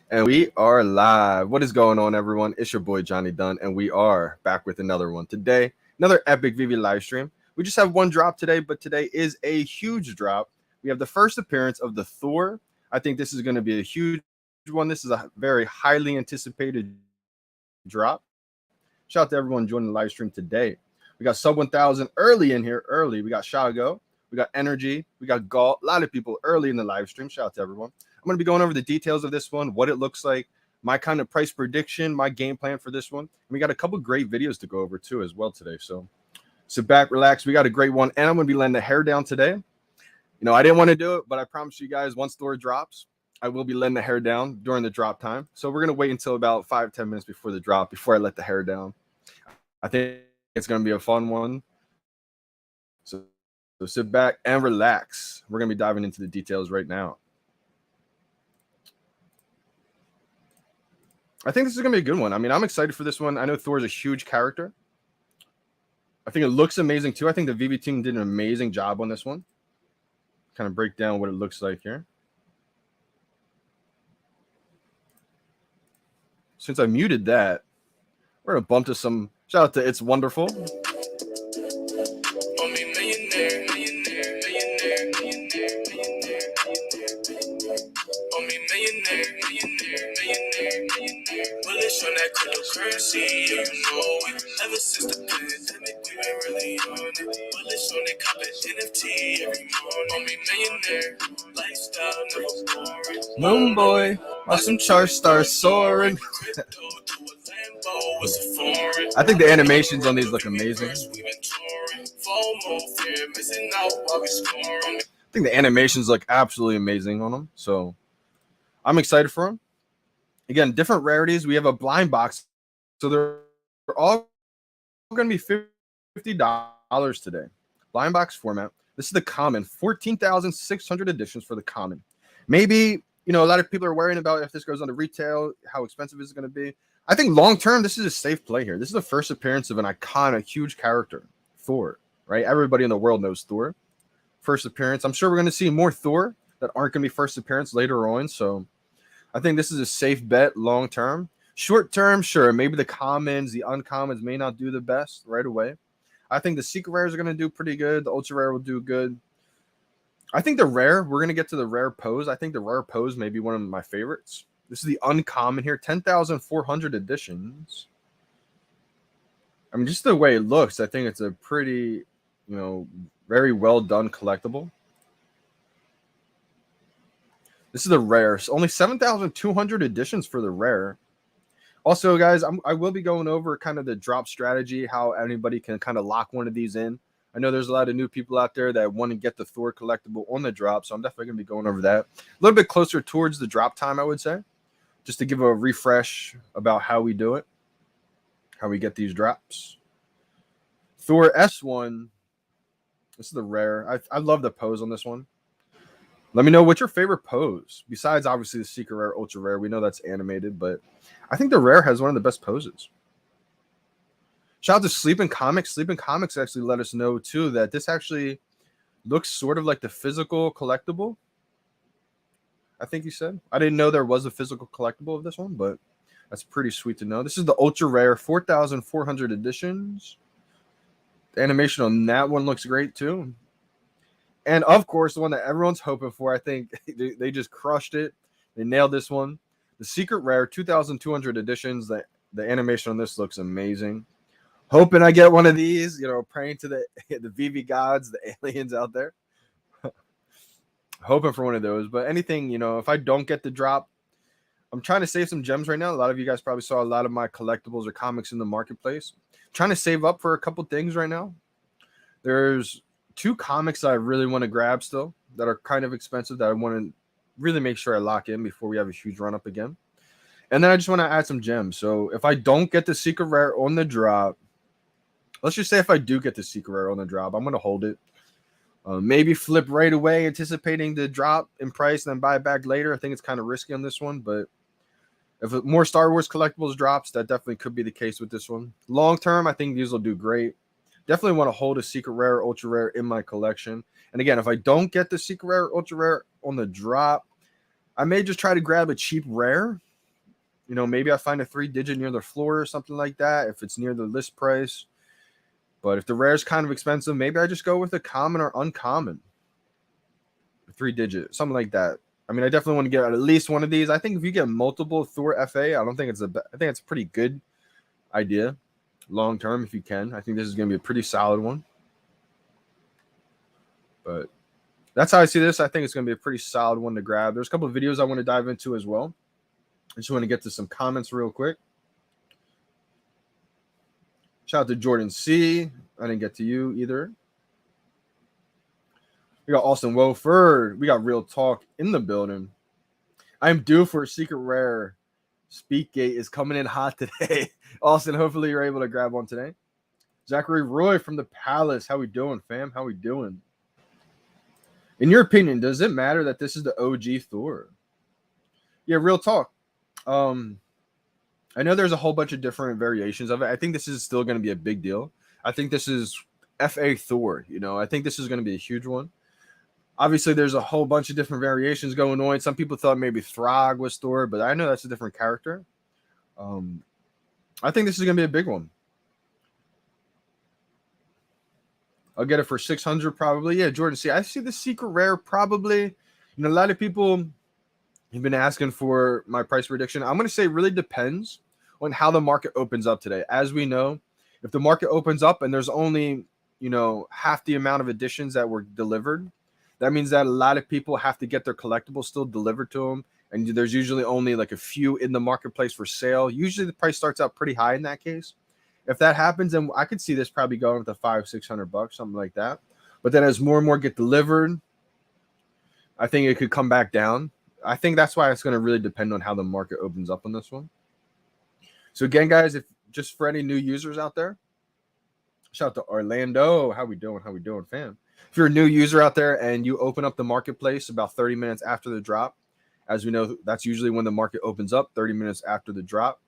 And we are live. What is going on, everyone? It's your boy Johnny Dunn, and we are back with another one today. Another epic VeVe live stream. We just have one drop today, but today is a huge drop. We have the first appearance of the Thor. I think this is going to be a huge one. This is a very highly anticipated drop. Shout out to everyone joining the live stream today. We got sub 1000 early in here. Early. We got Shago. We got Energy. We got Galt. A lot of people early in the live stream. Shout out to everyone. I'm going to be going over the details of this one, what it looks like, my kind of price prediction, my game plan for this one. And we got a couple great videos to go over too as well today. So sit back, relax. We got a great one. And I'm going to be letting the hair down today. I didn't want to do it, but I promise you guys once Thor drops, I will be letting the hair down during the drop time. So we're going to wait until about 5-10 minutes before the drop, before I let the hair down. I think it's going to be a fun one. So sit back and relax. We're going to be diving into the details right now. I think this is going to be a good one. I mean, I'm excited for this one. I know Thor is a huge character. I think it looks amazing, too. I think the VeVe team did an amazing job on this one. Kind of break down what it looks like here. Since I muted that, we're going to bump to some... Shout out to It's Wonderful. On that cryptocurrency, you know it. Ever since the pandemic, we've been really on it. Bullish on that copper NFT every morning. On me millionaire, lifestyle never boring. Moon boy, watch some charts start soaring. I think the animations on these look amazing. I think the animations look absolutely amazing on them. So I'm excited for them. Again, different rarities. We have a blind box. So they're all going to be $50 today. Blind box format. This is the common. 14,600 editions for the common. Maybe, a lot of people are worrying about if this goes on to retail, how expensive is it going to be. I think long-term, this is a safe play here. This is the first appearance of an iconic, huge character, Thor, right? Everybody in the world knows Thor. First appearance. I'm sure we're going to see more Thor that aren't going to be first appearance later on. So I think this is a safe bet long term. Short term, sure, maybe the commons, the uncommons may not do the best right away. I think the secret rares are going to do pretty good. The ultra rare will do good. I think the rare, we're going to get to the rare pose. I think the rare pose may be one of my favorites. This is the uncommon here, 10,400 editions. I mean, just the way it looks, I think it's a pretty, very well done collectible. This is the rare. So only 7,200 editions for the rare. Also, guys, I will be going over kind of the drop strategy, how anybody can kind of lock one of these in. I know there's a lot of new people out there that want to get the Thor collectible on the drop, so I'm definitely going to be going over that. A little bit closer towards the drop time, I would say, just to give a refresh about how we do it, how we get these drops. Thor S1. This is the rare. I love the pose on this one. Let me know what's your favorite pose. Besides, obviously, the secret rare, ultra rare. We know that's animated, but I think the rare has one of the best poses. Shout out to Sleeping Comics. Sleeping Comics actually let us know, too, that this actually looks sort of like the physical collectible. I think you said. I didn't know there was a physical collectible of this one, but that's pretty sweet to know. This is the ultra rare, 4,400 editions. The animation on that one looks great, too. And, of course, the one that everyone's hoping for, I think they just crushed it. They nailed this one. The Secret Rare, 2,200 editions. The animation on this looks amazing. Hoping I get one of these, praying to the VeVe gods, the aliens out there. Hoping for one of those. But anything, if I don't get the drop, I'm trying to save some gems right now. A lot of you guys probably saw a lot of my collectibles or comics in the marketplace. I'm trying to save up for a couple things right now. There's 2 comics that I really want to grab still that are kind of expensive that I want to really make sure I lock in before we have a huge run up again. And then I just want to add some gems. So if I don't get the secret rare on the drop, let's just say if I do get the secret rare on the drop, I'm going to hold it. Maybe flip right away, anticipating the drop in price and then buy it back later. I think it's kind of risky on this one, but if more Star Wars collectibles drops, that definitely could be the case with this one. Long term, I think these will do great. Definitely want to hold a secret rare, ultra rare in my collection. And again, if I don't get the secret rare, ultra rare on the drop, I may just try to grab a cheap rare. You know, maybe I find a 3-digit near the floor or something like that if it's near the list price. But if the rare is kind of expensive, maybe I just go with a common or uncommon. 3-digit, something like that. I mean, I definitely want to get at least one of these. I think if you get multiple Thor FA, I think it's a pretty good idea long term if you can. I think this is going to be a pretty solid one. But that's how I see this. I think it's going to be a pretty solid one to grab. There's a couple of videos I want to dive into as well. I just want to get to some comments real quick. Shout out to Jordan C. I didn't get to you either. We got Austin Wofford. We got Real Talk in the building. I'm due for a secret rare. Speakgate is coming in hot today. Austin, hopefully you're able to grab one today. Zachary Roy from the Palace. How we doing, fam? How we doing? In your opinion, does it matter that this is the OG Thor? Yeah, Real Talk. I know there's a whole bunch of different variations of it. I think this is still going to be a big deal. I think this is FA Thor. You know, I think this is going to be a huge one. Obviously, there's a whole bunch of different variations going on. Some people thought maybe Throg was Thor, but I know that's a different character. I think this is going to be a big one. I'll get it for 600 probably. Yeah, Jordan, see, I see the secret rare probably. You know, a lot of people have been asking for my price prediction. I'm going to say it really depends on how the market opens up today. As we know, if the market opens up and there's only, you know, half the amount of editions that were delivered, that means that a lot of people have to get their collectibles still delivered to them. And there's usually only like a few in the marketplace for sale. Usually the price starts out pretty high in that case. If that happens, then I could see this probably going to $500-600, something like that. But then as more and more get delivered, I think it could come back down. I think that's why it's going to really depend on how the market opens up on this one. So again, guys, if just for any new users out there, shout out to Orlando. How we doing? How we doing, fam? If you're a new user out there and you open up the marketplace about 30 minutes after the drop, as we know, that's usually when the market opens up, 30 minutes after the drop.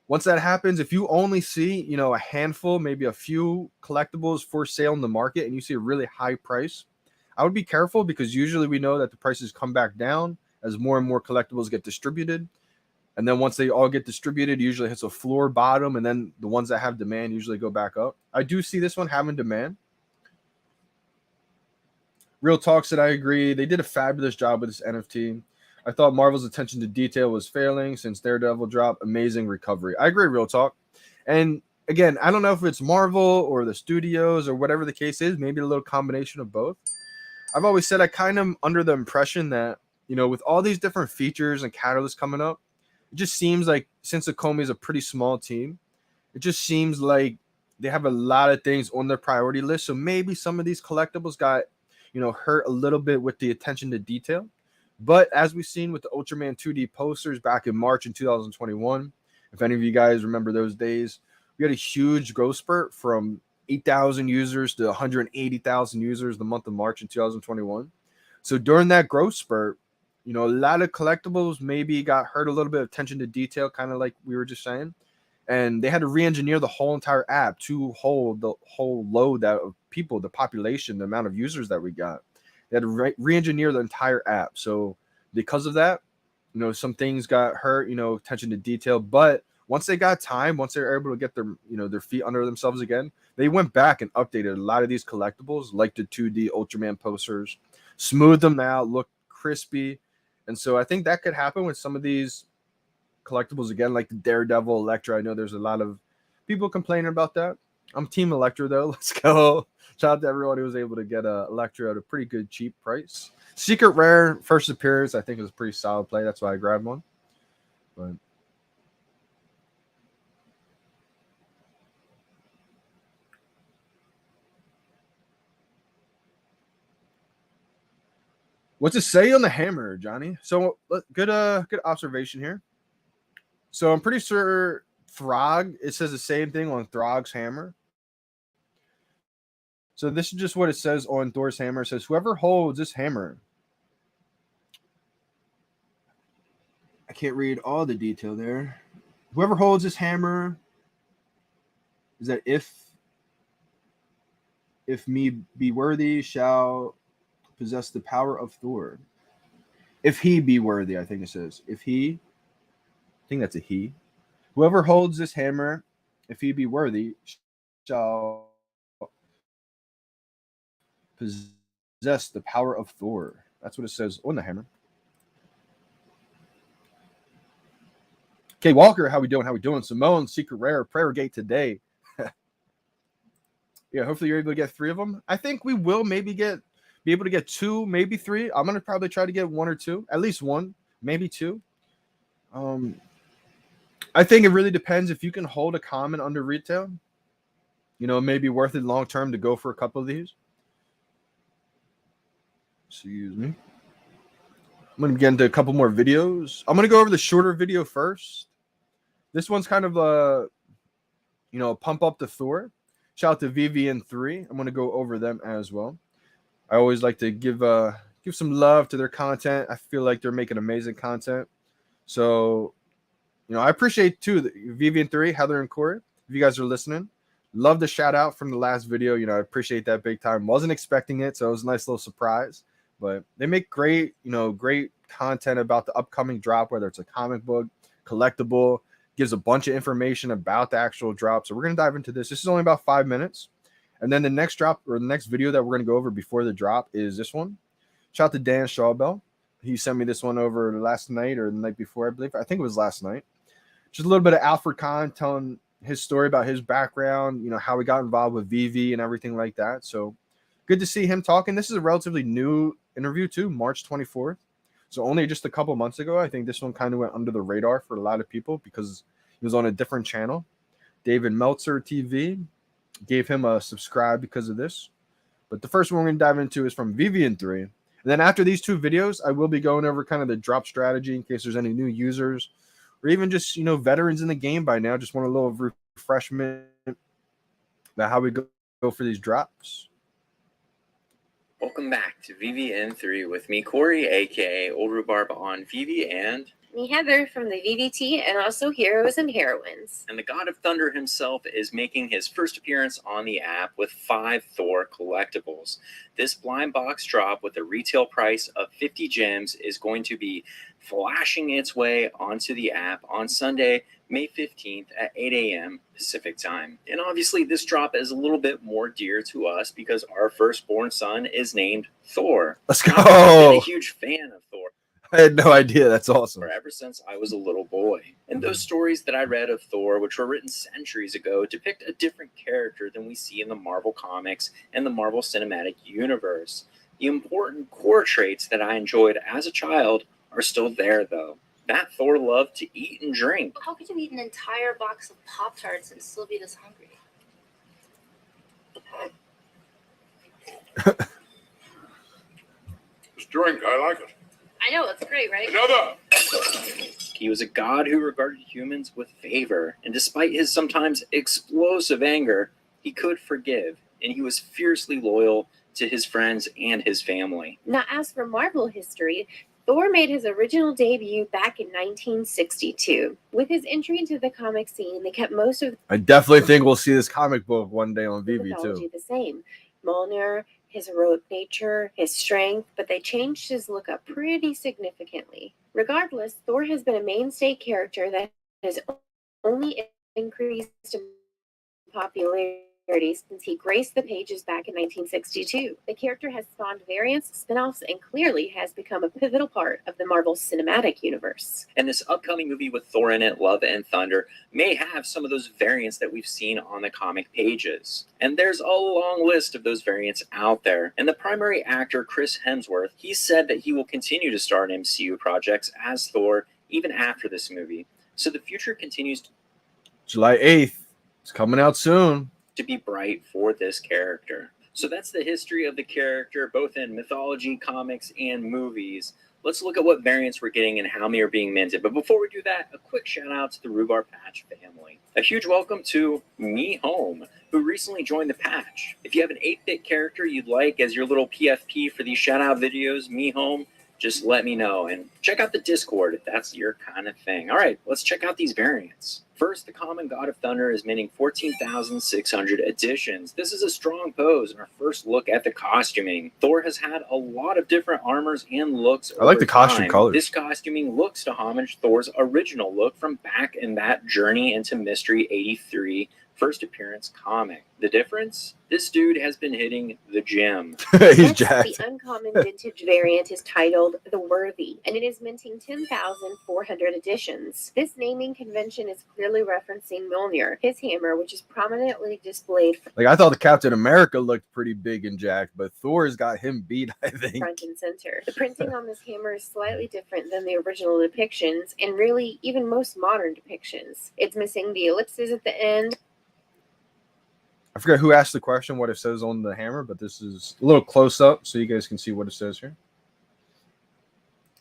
Once that happens, if you only see, you know, a handful, maybe a few collectibles for sale in the market and you see a really high price, I would be careful because usually we know that the prices come back down as more and more collectibles get distributed. And then once they all get distributed, usually hits a floor bottom, and then the ones that have demand usually go back up. I do see this one having demand. Real Talk said, I agree. They did a fabulous job with this NFT. I thought Marvel's attention to detail was failing since Daredevil dropped. Amazing recovery. I agree, Real Talk. And again, I don't know if it's Marvel or the studios or whatever the case is, maybe a little combination of both. I've always said I kind of under the impression that, you know, with all these different features and catalysts coming up, it just seems like since Akomi is a pretty small team, it just seems like they have a lot of things on their priority list. So maybe some of these collectibles got, you know, hurt a little bit with the attention to detail. But as we've seen with the Ultraman 2D posters back in March in 2021, if any of you guys remember those days, we had a huge growth spurt from 8,000 users to 180,000 users the month of March in 2021. So during that growth spurt, you know, a lot of collectibles maybe got hurt a little bit of attention to detail, kind of like we were just saying. And they had to re-engineer the whole entire app to hold the whole load of people, the population, the amount of users that we got. They had to re-engineer the entire app. So because of that, you know, some things got hurt, you know, attention to detail. But once they got time, once they were able to get their, you know, their feet under themselves again, they went back and updated a lot of these collectibles, like the 2D Ultraman posters, smoothed them out, looked crispy. And so I think that could happen with some of these collectibles again, like the Daredevil, Elektra. I know there's a lot of people complaining about that. I'm Team Elektra though. Let's go. Shout out to everyone who was able to get a Elektra at a pretty good cheap price. Secret rare first appearance, I think it was a pretty solid play. That's why I grabbed one. But what's it say on the hammer, Johnny? So good observation here. So I'm pretty sure Throg, it says the same thing on Throg's hammer. So this is just what it says on Thor's hammer. It says, whoever holds this hammer. I can't read all the detail there. Whoever holds this hammer is that if me be worthy shall possess the power of Thor. If he be worthy, I think it says. If he, I think that's a he. Whoever holds this hammer, if he be worthy, shall possess the power of Thor. That's what it says on the hammer. Okay, Walker, how we doing? How we doing? Simone, Secret Rare, Prayer Gate today. Yeah, hopefully you're able to get 3 of them. I think we will maybe be able to get 2, maybe 3. I'm gonna probably try to get 1 or 2, at least 1, maybe 2. I think it really depends if you can hold a common under retail. You know, it may be worth it long term to go for a couple of these. Excuse me. I'm gonna get into a couple more videos. I'm gonna go over the shorter video first. This one's kind of pump up the Thor. Shout out to VeVe nft. I'm gonna go over them as well. I always like to give some love to their content. I feel like they're making amazing content. So, I appreciate too VeVe nft, Heather and Corey. If you guys are listening, love the shout out from the last video. I appreciate that big time. Wasn't expecting it, so it was a nice little surprise. But they make great content about the upcoming drop, whether it's a comic book, collectible, gives a bunch of information about the actual drop. So we're going to dive into this. This is only about 5 minutes. And then the next drop or the next video that we're going to go over before the drop is this one. Shout out to Dan Shawbell. He sent me this one over last night or the night before, I believe. I think it was last night. Just a little bit of Alfred Kahn telling his story about his background, how he got involved with VeVe and everything like that. So good to see him talking. This is a relatively new interview too, March 24th. So only just a couple months ago. I think this one kind of went under the radar for a lot of people because he was on a different channel. David Meltzer TV gave him a subscribe because of this. But the first one we're going to dive into is from VeVe nft. And then after these 2 videos, I will be going over kind of the drop strategy in case there's any new users or even just, veterans in the game by now. Just want a little refreshment about how we go for these drops. Welcome back to VeVe nft with me, Corey, aka Old Rhubarb on VeVe, and me, Heather, from the VVT, and also Heroes and Heroines. And the God of Thunder himself is making his first appearance on the app with 5 Thor collectibles. This blind box drop with a retail price of 50 gems is going to be flashing its way onto the app on Sunday, May 15th at 8 a.m. Pacific time. And obviously this drop is a little bit more dear to us because our firstborn son is named Thor. Let's go! I've been a huge fan of Thor. I had no idea. That's awesome. Ever since I was a little boy. And those stories that I read of Thor, which were written centuries ago, depict a different character than we see in the Marvel comics and the Marvel Cinematic Universe. The important core traits that I enjoyed as a child are still there, though. That Thor loved to eat and drink. How could you eat an entire box of Pop-Tarts and still be this hungry? This drink, I like it. I know, it's great, right? Another! He was a god who regarded humans with favor, and despite his sometimes explosive anger, he could forgive, and he was fiercely loyal to his friends and his family. Now, as for Marvel history, Thor made his original debut back in 1962. With his entry into the comic scene, they kept most of I definitely think we'll see this comic book one day on the VeVe mythology too. the same. Mjolnir, his heroic nature, his strength, but they changed his look up pretty significantly. Regardless, Thor has been a mainstay character that has only increased in popularity since he graced the pages back in 1962. The character has spawned variants, spin-offs, and clearly has become a pivotal part of the Marvel Cinematic Universe. And this upcoming movie with Thor in it, Love and Thunder, may have some of those variants that we've seen on the comic pages. And there's a long list of those variants out there. And the primary actor, Chris Hemsworth, he said that he will continue to star in MCU projects as Thor even after this movie. So the future continues July 8th. It's coming out soon. to be bright for this character. So that's the history of the character, both in mythology, comics, and movies. Let's look at what variants we're getting and how many are being minted. But before we do that, a quick shout out to the Rhubarb Patch family. A huge welcome to Me Home, who recently joined the patch. If you have an 8-bit character you'd like as your little PFP for these shout out videos, Me Home just let me know, and check out the Discord if that's your kind of thing. All right, let's check out these variants. First, the Common God of Thunder is minting 14,600 editions. This is a strong pose and our first look at the costuming. Thor has had a lot of different armors and looks. I like the costume colors. This costuming looks to homage Thor's original look from back in that Journey into Mystery 83 first appearance comic. The difference? This dude has been hitting the gym. He's jacked. The uncommon vintage variant is titled The Worthy, and it is minting 10,400 editions. This naming convention is clearly referencing Mjolnir, his hammer, which is prominently displayed Like, I thought the Captain America looked pretty big and jacked, but Thor's got him beat, I think. front and center. The printing on this hammer is slightly different than the original depictions, and really even most modern depictions. It's missing the ellipses at the end. I forget who asked the question, what it says on the hammer, but this is a little close up so you guys can see what it says here.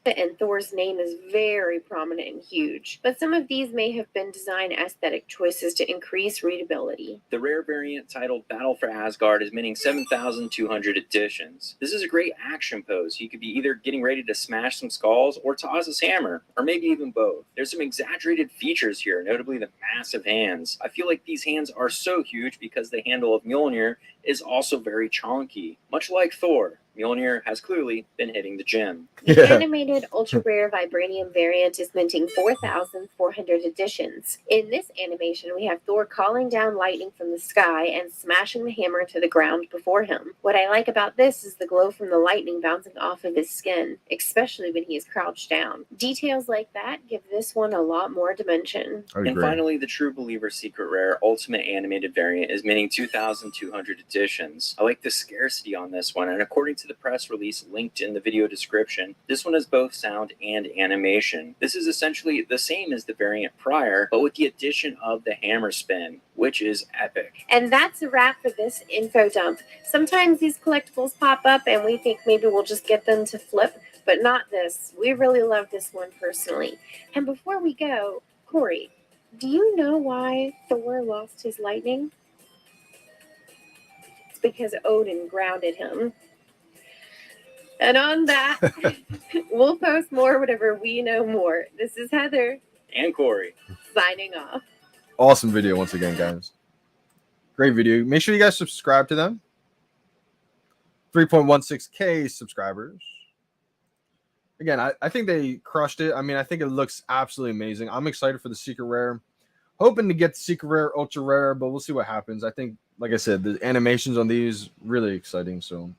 And Thor's name is very prominent and huge, but some of these may have been design aesthetic choices to increase readability. The rare variant titled Battle for Asgard is minting 7,200 editions. This is a great action pose. He could be either getting ready to smash some skulls or toss his hammer, or maybe even both. There's some exaggerated features here, notably the massive hands. I feel like these hands are so huge because the handle of Mjolnir is also very chonky. Much like Thor, Mjolnir has clearly been hitting the gym. The animated ultra rare vibranium variant is minting 4,400 editions. In this animation, we have Thor calling down lightning from the sky and smashing the hammer to the ground before him. What I like about this is the glow from the lightning bouncing off of his skin, especially when he is crouched down. Details like that give this one a lot more dimension. And finally, the True Believer Secret Rare Ultimate Animated variant is minting 2,200 editions. I like the scarcity on this one, and according to the press release linked in the video description, this one has both sound and animation. This is essentially the same as the variant prior, but with the addition of the hammer spin, which is epic. And that's a wrap for this info dump. Sometimes these collectibles pop up and we think maybe we'll just get them to flip, but not this. We really love this one personally. And before we go, Corey, do you know why Thor lost his lightning? It's because Odin grounded him. And on that, we'll post more whenever we know more. This is Heather. And Corey. Signing off. Awesome video once again, guys. Great video. Make sure you guys subscribe to them. 3.16K subscribers. Again, I think they crushed it. I mean, I think it looks absolutely amazing. I'm excited for the Secret Rare. Hoping to get the Secret Rare, Ultra Rare, but we'll see what happens. I think, like I said, the animations on these really exciting. So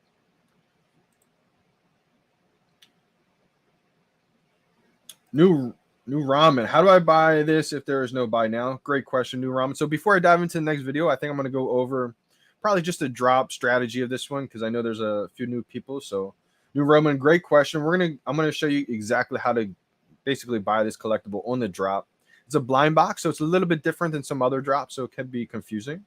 New ramen. How do I buy this if there is no buy now? Great question, New Ramen. So before I dive into the next video, I think I'm going to go over probably just a drop strategy of this one because I know there's a few new people. So New Ramen, great question. I'm going to show you exactly how to basically buy this collectible on the drop. It's a blind box, so it's a little bit different than some other drops, so it can be confusing.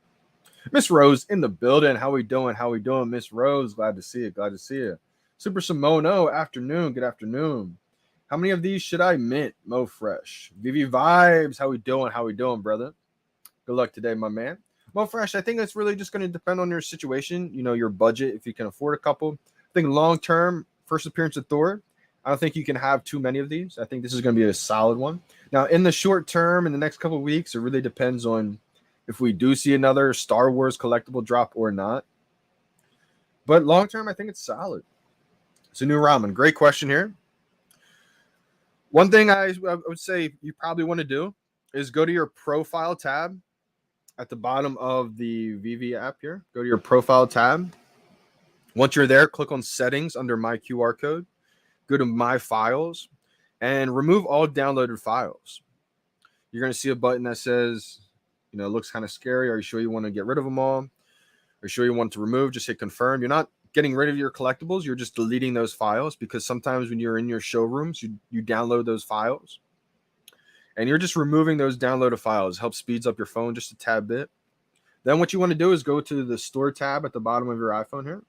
Miss Rose in the building. How we doing? How we doing, Miss Rose? Glad to see you. Glad to see you. Super Simono, afternoon. Good afternoon. How many of these should I mint? Mo Fresh. VeVe Vibes. How we doing? How we doing, brother? Good luck today, my man. Mo Fresh, I think it's really just going to depend on your situation, you know, your budget, if you can afford a couple. I think long-term, first appearance of Thor, I don't think you can have too many of these. I think this is going to be a solid one. Now, in the short term, in the next couple of weeks, it really depends on if we do see another Star Wars collectible drop or not. But long-term, I think it's solid. So, New Ramen, great question here. One thing I would say you probably want to do is go to your profile tab at the bottom of the VeVe app here. Go to your profile tab. Once you're there, click on settings under my QR code. Go to my files and remove all downloaded files. You're going to see a button that says, you know, it looks kind of scary. Are you sure you want to get rid of them all? Are you sure you want to remove? Just hit confirm. You're not getting rid of your collectibles, you're just deleting those files because sometimes when you're in your showrooms, you download those files and you're just removing those downloaded files. Helps speeds up your phone just a tad bit. Then what you want to do is go to the store tab at the bottom of your iPhone here,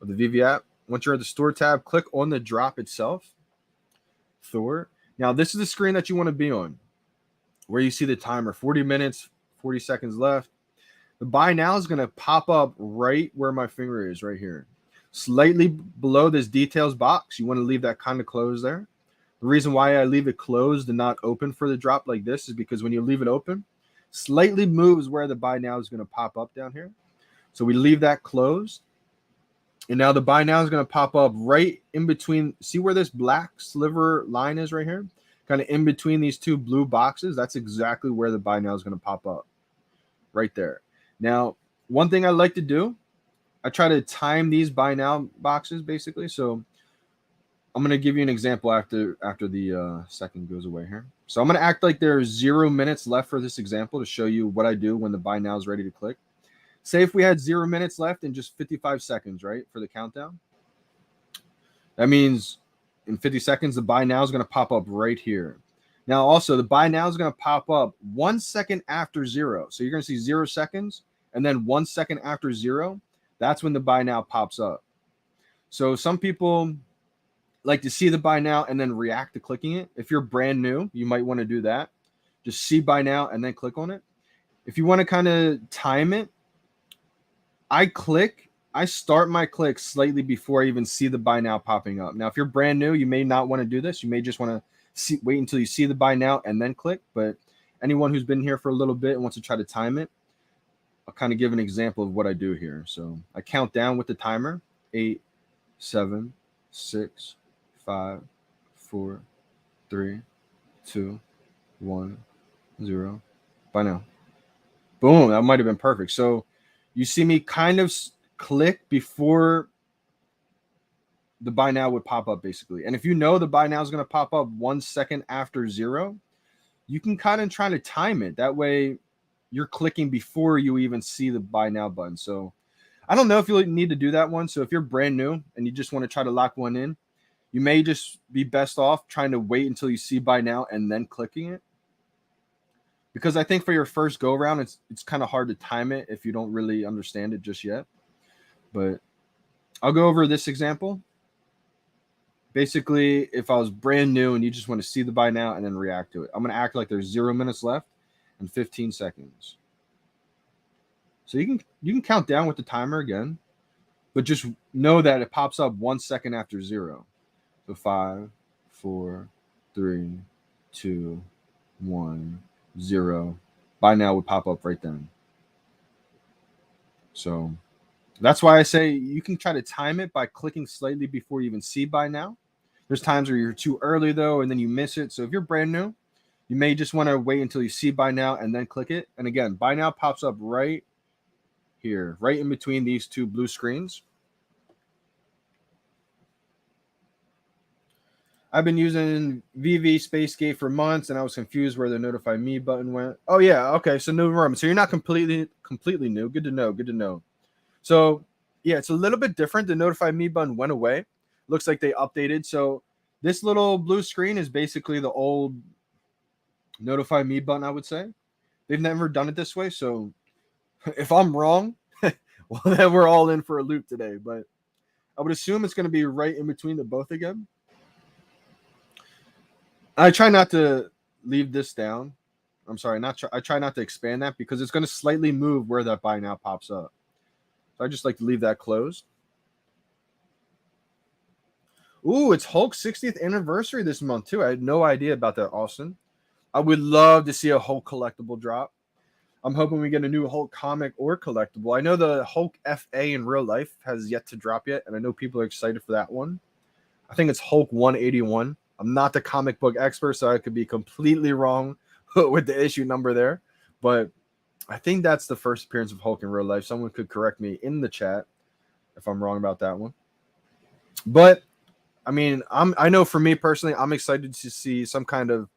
or the VeVe app. Once you're at the store tab, click on the drop itself, Thor. Now this is the screen that you want to be on, where you see the timer, 40 minutes, 40 seconds left. The buy now is going to pop up right where my finger is right here. slightly below this details box. You want to leave that kind of closed there. The reason why I leave it closed and not open for the drop like this is because when you leave it open, slightly moves where the buy now is going to pop up down here. So we leave that closed. And now the buy now is going to pop up right in between. See where this black sliver line is right here? Kind of in between these two blue boxes. That's exactly where the buy now is going to pop up. Right there. Now, one thing I like to do, I try to time these buy now boxes basically. So I'm going to give you an example after the second goes away here. So I'm going to act like there's 0 minutes left for this example to show you what I do when the buy now is ready to click. Say if we had 0 minutes left and just 55 seconds, right, for the countdown. That means in 50 seconds, the buy now is going to pop up right here. Now, also, the buy now is going to pop up 1 second after 0. So you're going to see 0 seconds, and then 1 second after 0. That's when the buy now pops up. So some people like to see the buy now and then react to clicking it. If you're brand new, you might want to do that. Just see buy now and then click on it. If you want to kind of time it, I start my click slightly before I even see the buy now popping up. Now, if you're brand new, you may not want to do this. You may just want to wait until you see the buy now and then click. But anyone who's been here for a little bit and wants to try to time it, I'll kind of give an example of what I do here. So I count down with the timer. 8, 7, 6, 5, 4, 3, 2, 1, 0. Buy now. Boom. That might have been perfect. So you see me kind of click before the buy now would pop up, basically. And if you know the buy now is going to pop up 1 second after 0, you can kind of try to time it. That way you're clicking before you even see the buy now button. So I don't know if you'll need to do that one. So if you're brand new and you just want to try to lock one in, you may just be best off trying to wait until you see buy now and then clicking it. Because I think for your first go around, it's kind of hard to time it if you don't really understand it just yet. But I'll go over this example. Basically, if I was brand new and you just want to see the buy now and then react to it, I'm going to act like there's 0 minutes left and 15 seconds. So you can count down with the timer again, but just know that it pops up 1 second after 0. So 5, 4, 3, 2, 1, 0. Buy now would pop up right then. So that's why I say you can try to time it by clicking slightly before you even see buy now. There's times where you're too early though, and then you miss it. So if you're brand new, you may just want to wait until you see buy now and then click it. And again, buy now pops up right here, right in between these two blue screens. I've been using VeVe Spacegate for months, and I was confused where the notify me button went. Oh yeah, okay. So new room. So you're not completely new. Good to know. Good to know. So yeah, it's a little bit different. The notify me button went away. Looks like they updated. So this little blue screen is basically the old notify me button, I would say. They've never done it this way. So if I'm wrong, well, then we're all in for a loop today. But I would assume it's going to be right in between the both again. I try not to leave this down. I'm sorry, I try not to expand that because it's going to slightly move where that buy now pops up. So I just like to leave that closed. Ooh, it's Hulk's 60th anniversary this month too. I had no idea about that, Austin. I would love to see a Hulk collectible drop. I'm hoping we get a new Hulk comic or collectible. I know the Hulk FA in real life has yet to drop yet, and I know people are excited for that one. I think it's Hulk 181. I'm not the comic book expert, so I could be completely wrong with the issue number there. But I think that's the first appearance of Hulk in real life. Someone could correct me in the chat if I'm wrong about that one. But, I mean, I know for me personally, I'm excited to see some kind of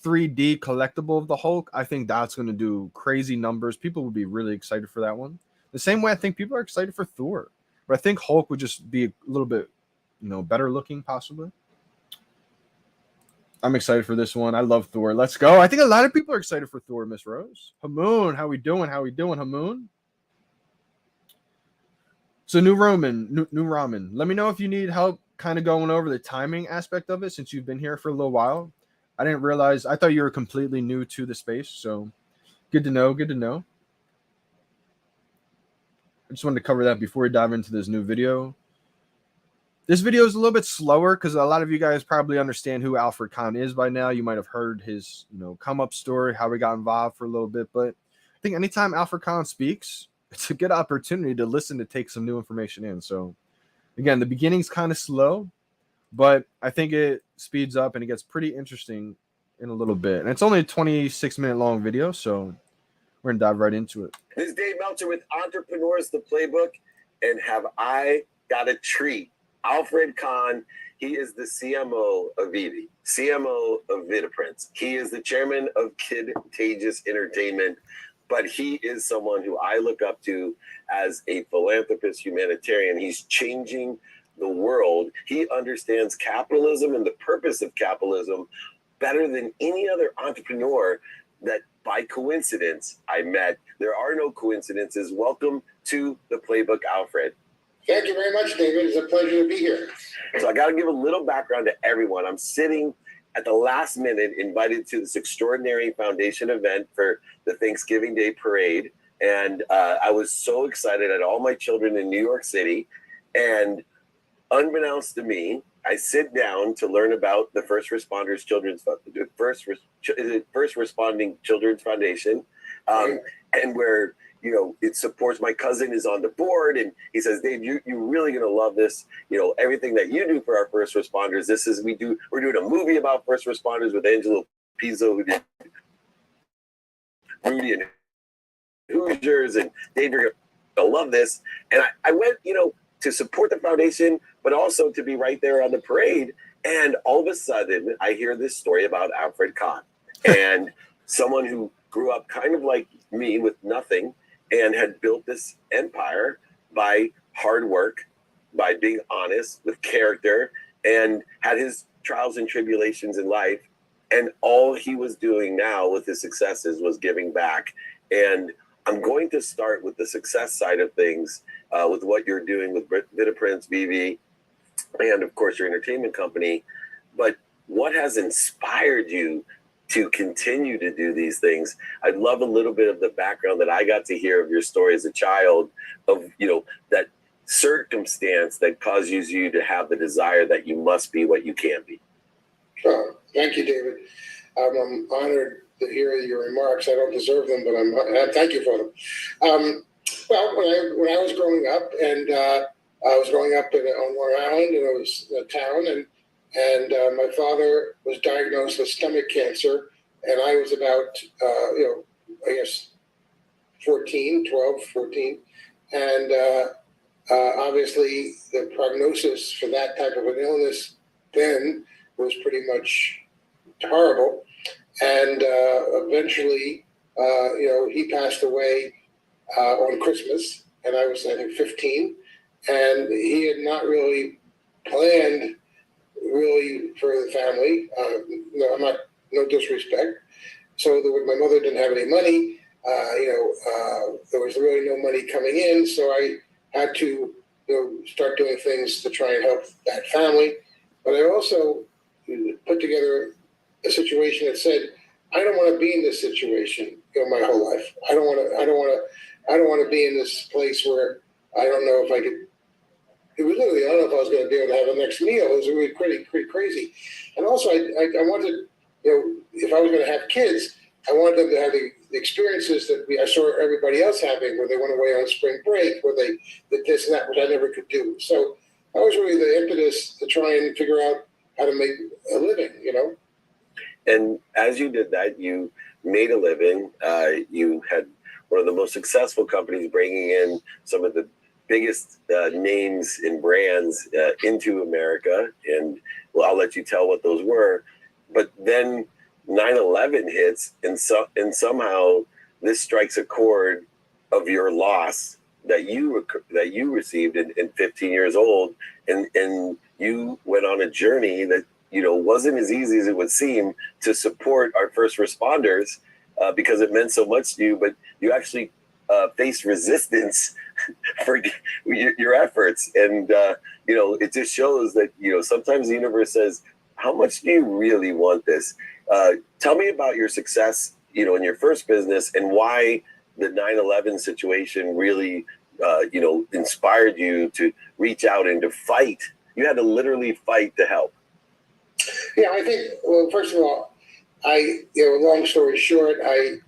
3D collectible of the Hulk. I think that's going to do crazy numbers. People would be really excited for that one. The same way I think people are excited for Thor. But I think Hulk would just be a little bit, better looking possibly. I'm excited for this one. I love Thor. Let's go. I think a lot of people are excited for Thor, Miss Rose. Hamoon, how we doing? How we doing, Hamoon? So new ramen. Let me know if you need help kind of going over the timing aspect of it since you've been here for a little while. I didn't realize. I thought you were completely new to the space. So good to know. Good to know. I just wanted to cover that before we dive into this new video. This video is a little bit slower because a lot of you guys probably understand who Alfred Kahn is by now. You might have heard his, come up story, how we got involved for a little bit. But I think anytime Alfred Kahn speaks, it's a good opportunity to listen, to take some new information in. So again, the beginning's kind of slow, but I think it speeds up and it gets pretty interesting in a little bit. And it's only a 26-minute long video, so we're gonna dive right into it. This is Dave Meltzer with Entrepreneurs, the Playbook, and have I got a treat. Alfred Kahn, he is the CMO of VeVe, CMO of VitaPrints. He is the chairman of Kidtagious Entertainment, but he is someone who I look up to as a philanthropist, humanitarian. He's changing the world. He understands capitalism and the purpose of capitalism better than any other entrepreneur that by coincidence I met. There are no coincidences. Welcome to the Playbook, Alfred. Thank you very much, David. It's a pleasure to be here. So I got to give a little background to everyone. I'm sitting at the last minute invited to this extraordinary foundation event for the Thanksgiving Day parade. And I was so excited. I had all my children in New York City. And unbeknownst to me, I sit down to learn about the First Responders Children's First Responding Children's Foundation, and where it supports. My cousin is on the board, and he says, "Dave, you're really gonna love this. Everything that you do for our first responders. We're doing a movie about first responders with Angelo Pizzo, who did Rudy and Hoosiers, and Dave, you're gonna love this." And I went, to support the foundation, but also to be right there on the parade. And all of a sudden, I hear this story about Alfred Kahn, and someone who grew up kind of like me with nothing and had built this empire by hard work, by being honest, with character, and had his trials and tribulations in life. And all he was doing now with his successes was giving back. And I'm going to start with the success side of things, with what you're doing with VitaPrints, VeVe, and of course your entertainment company. But what has inspired you to continue to do these things? I'd love a little bit of the background that I got to hear of your story as a child, of that circumstance that causes you to have the desire that you must be what you can be. Thank you, David. I'm honored to hear your remarks. I don't deserve them, but thank you for them. Well, when I was growing up, and I was growing up on Long Island, and it was a town, and my father was diagnosed with stomach cancer, and I was about, I guess 14, and obviously the prognosis for that type of an illness then was pretty much horrible, and eventually, he passed away on Christmas, and I was, I think, 15, and he had not really planned really for the family. No disrespect. So my mother didn't have any money. There was really no money coming in, so I had to start doing things to try and help that family. But I also put together a situation that said, I don't want to be in this situation my whole life. I don't want to be in this place where I don't know if I could. It was literally, I don't know if I was going to be able to have the next meal. It was really pretty crazy. And also, I wanted, if I was going to have kids, I wanted them to have the experiences that I saw everybody else having, where they went away on spring break, where they did this and that, which I never could do. So that was really the impetus to try and figure out how to make a living, And as you did that, you made a living. You had one of the most successful companies, bringing in some of the biggest names and brands into America. And well, I'll let you tell what those were. But then 9/11 hits, and somehow this strikes a chord of your loss that you received in 15 years old, and you went on a journey that wasn't as easy as it would seem to support our first responders, because it meant so much to you. But you actually faced resistance for your efforts, and it just shows that sometimes the universe says, how much do you really want this? Tell me about your success in your first business, and why the 9/11 situation really inspired you to reach out and to fight you had to literally fight to help? Yeah, I think, well, first of all, long story short, when I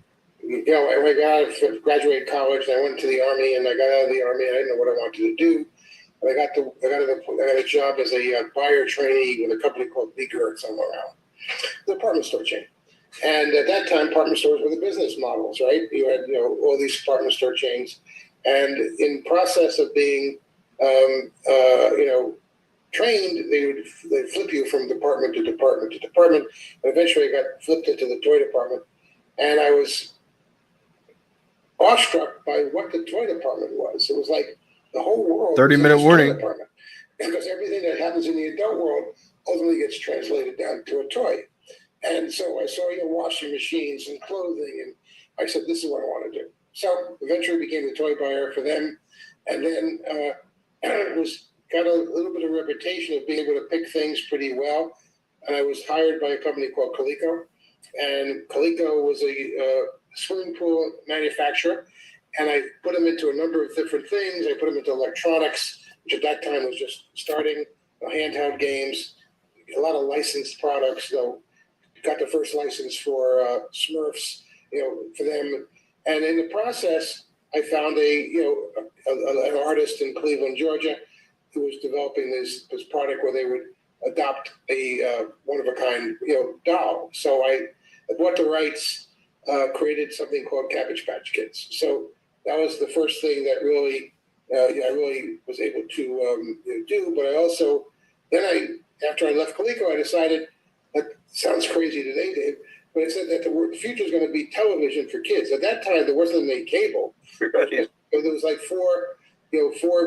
graduated college, I went to the Army, and I got out of the Army. I didn't know what I wanted to do. And I got a job as a buyer trainee with a company called VeVe somewhere around the department store chain. And at that time, department stores were the business models, right? You had all these department store chains, and in process of being trained, they'd flip you from department to department to department, and eventually I got flipped into the toy department, and I was awestruck by what the toy department was. It was like the whole world. 30-minute warning. Because everything that happens in the adult world ultimately gets translated down to a toy. And so I saw washing machines and clothing, and I said, this is what I want to do. So eventually became the toy buyer for them, and then got a little bit of reputation of being able to pick things pretty well. And I was hired by a company called Coleco, and Coleco was a swimming pool manufacturer, and I put them into a number of different things. I put them into electronics, which at that time was just starting, handheld games, a lot of licensed products. Got the first license for Smurfs, for them. And in the process, I found an artist in Cleveland, Georgia, who was developing this product where they would adopt a one-of-a-kind, doll. So I bought the rights, created something called Cabbage Patch Kids. So that was the first thing that really, I really was able to do. But I also, after I left Coleco, I decided, that sounds crazy today, Dave, but I said that the future is going to be television for kids. At that time, there wasn't any cable. Right. So there was like four,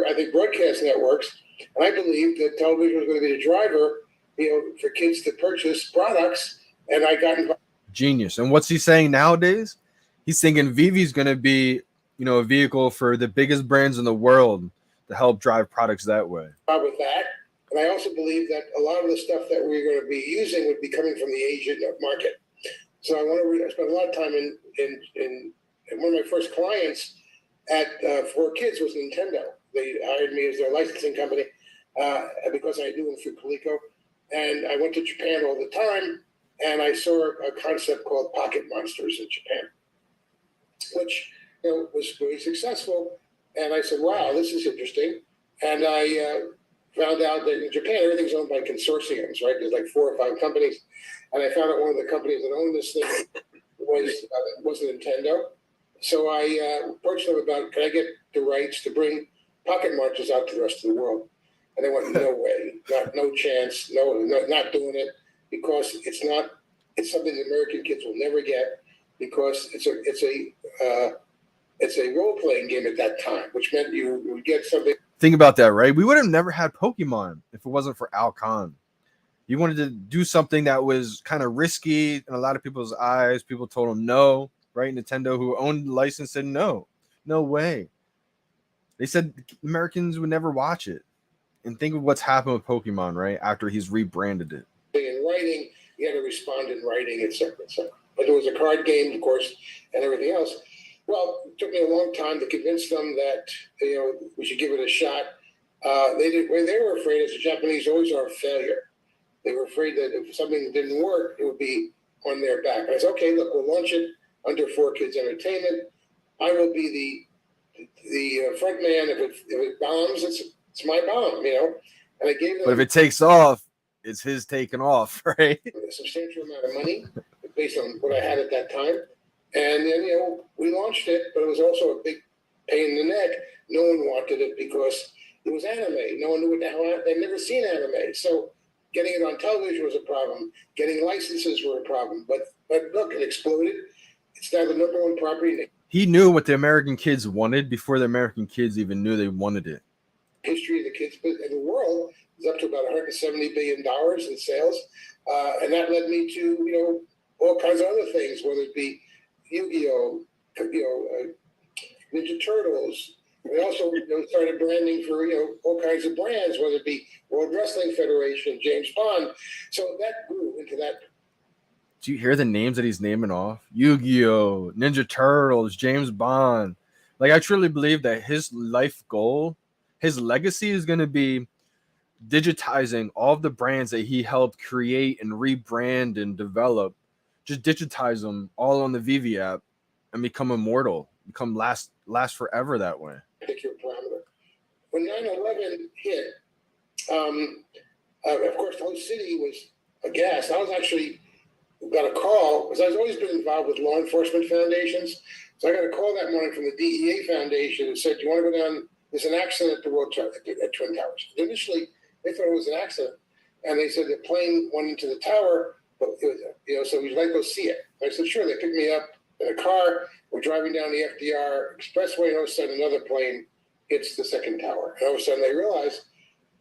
I think, broadcast networks, and I believed that television was going to be the driver, for kids to purchase products, and I got involved. Genius. And what's he saying nowadays? He's thinking VeVe's going to be, a vehicle for the biggest brands in the world to help drive products that way. With that. And I also believe that a lot of the stuff that we're going to be using would be coming from the Asian market. So I spent a lot of time in one of my first clients for kids was Nintendo. They hired me as their licensing company because I knew them through Coleco. And I went to Japan all the time, and I saw a concept called Pocket Monsters in Japan, which was very successful. And I said, wow, this is interesting. And I found out that in Japan, everything's owned by consortiums, right? There's like 4 or 5 companies. And I found out one of the companies that owned this thing was Nintendo. So I approached them about, can I get the rights to bring Pocket Monsters out to the rest of the world? And they went, no way, no chance, no, not doing it, because it's something the American kids will never get, because it's a role-playing game at that time, which meant you would get something. Think about that, right? We would have never had Pokemon if it wasn't for Al Khan. He wanted to do something that was kind of risky in a lot of people's eyes. People told him no, right? Nintendo, who owned the license, said no way. They said Americans would never watch it. And think of what's happened with Pokemon, right? After he's rebranded it. In writing, you had to respond in writing, etc. But there was a card game, of course, and everything else. Well, it took me a long time to convince them that we should give it a shot. They were afraid, as the Japanese always are, of failure. They were afraid that if something didn't work, it would be on their back. And I said, okay, look, we'll launch it under 4Kids Entertainment. I will be the front man. If it bombs, it's my bomb, And I gave them. But if it takes off, it's his taking off, right? A substantial amount of money based on what I had at that time. And then, we launched it, but it was also a big pain in the neck. No one wanted it because it was anime. No one knew what the hell. They'd never seen anime. So getting it on television was a problem. Getting licenses were a problem. But look, it exploded. It's now the #1 property. He knew what the American kids wanted before the American kids even knew they wanted it. History of the kids in the world is up to about $170 billion in sales. And that led me to, all kinds of other things, whether it be Yu-Gi-Oh, Ninja Turtles. We also started branding for all kinds of brands, whether it be World Wrestling Federation, James Bond. So that grew into that. Do you hear the names that he's naming off? Yu-Gi-Oh, Ninja Turtles, James Bond. Like, I truly believe that his life goal, his legacy is going to be digitizing all of the brands that he helped create and rebrand and develop, just digitize them all on the VeVe app and become immortal, become last forever that way. Particular parameter. When 9/11 hit, of course, the whole city was aghast. I was actually got a call because I've always been involved with law enforcement foundations. So I got a call that morning from the DEA Foundation and said, "Do you want to go down? There's an accident at the World Trade at Twin Towers." Initially, they thought it was an accident, and they said the plane went into the tower. But it was, so we'd like to go see it. I said, "Sure." They picked me up in a car. We're driving down the FDR Expressway, and all of a sudden, another plane hits the second tower. And all of a sudden, they realized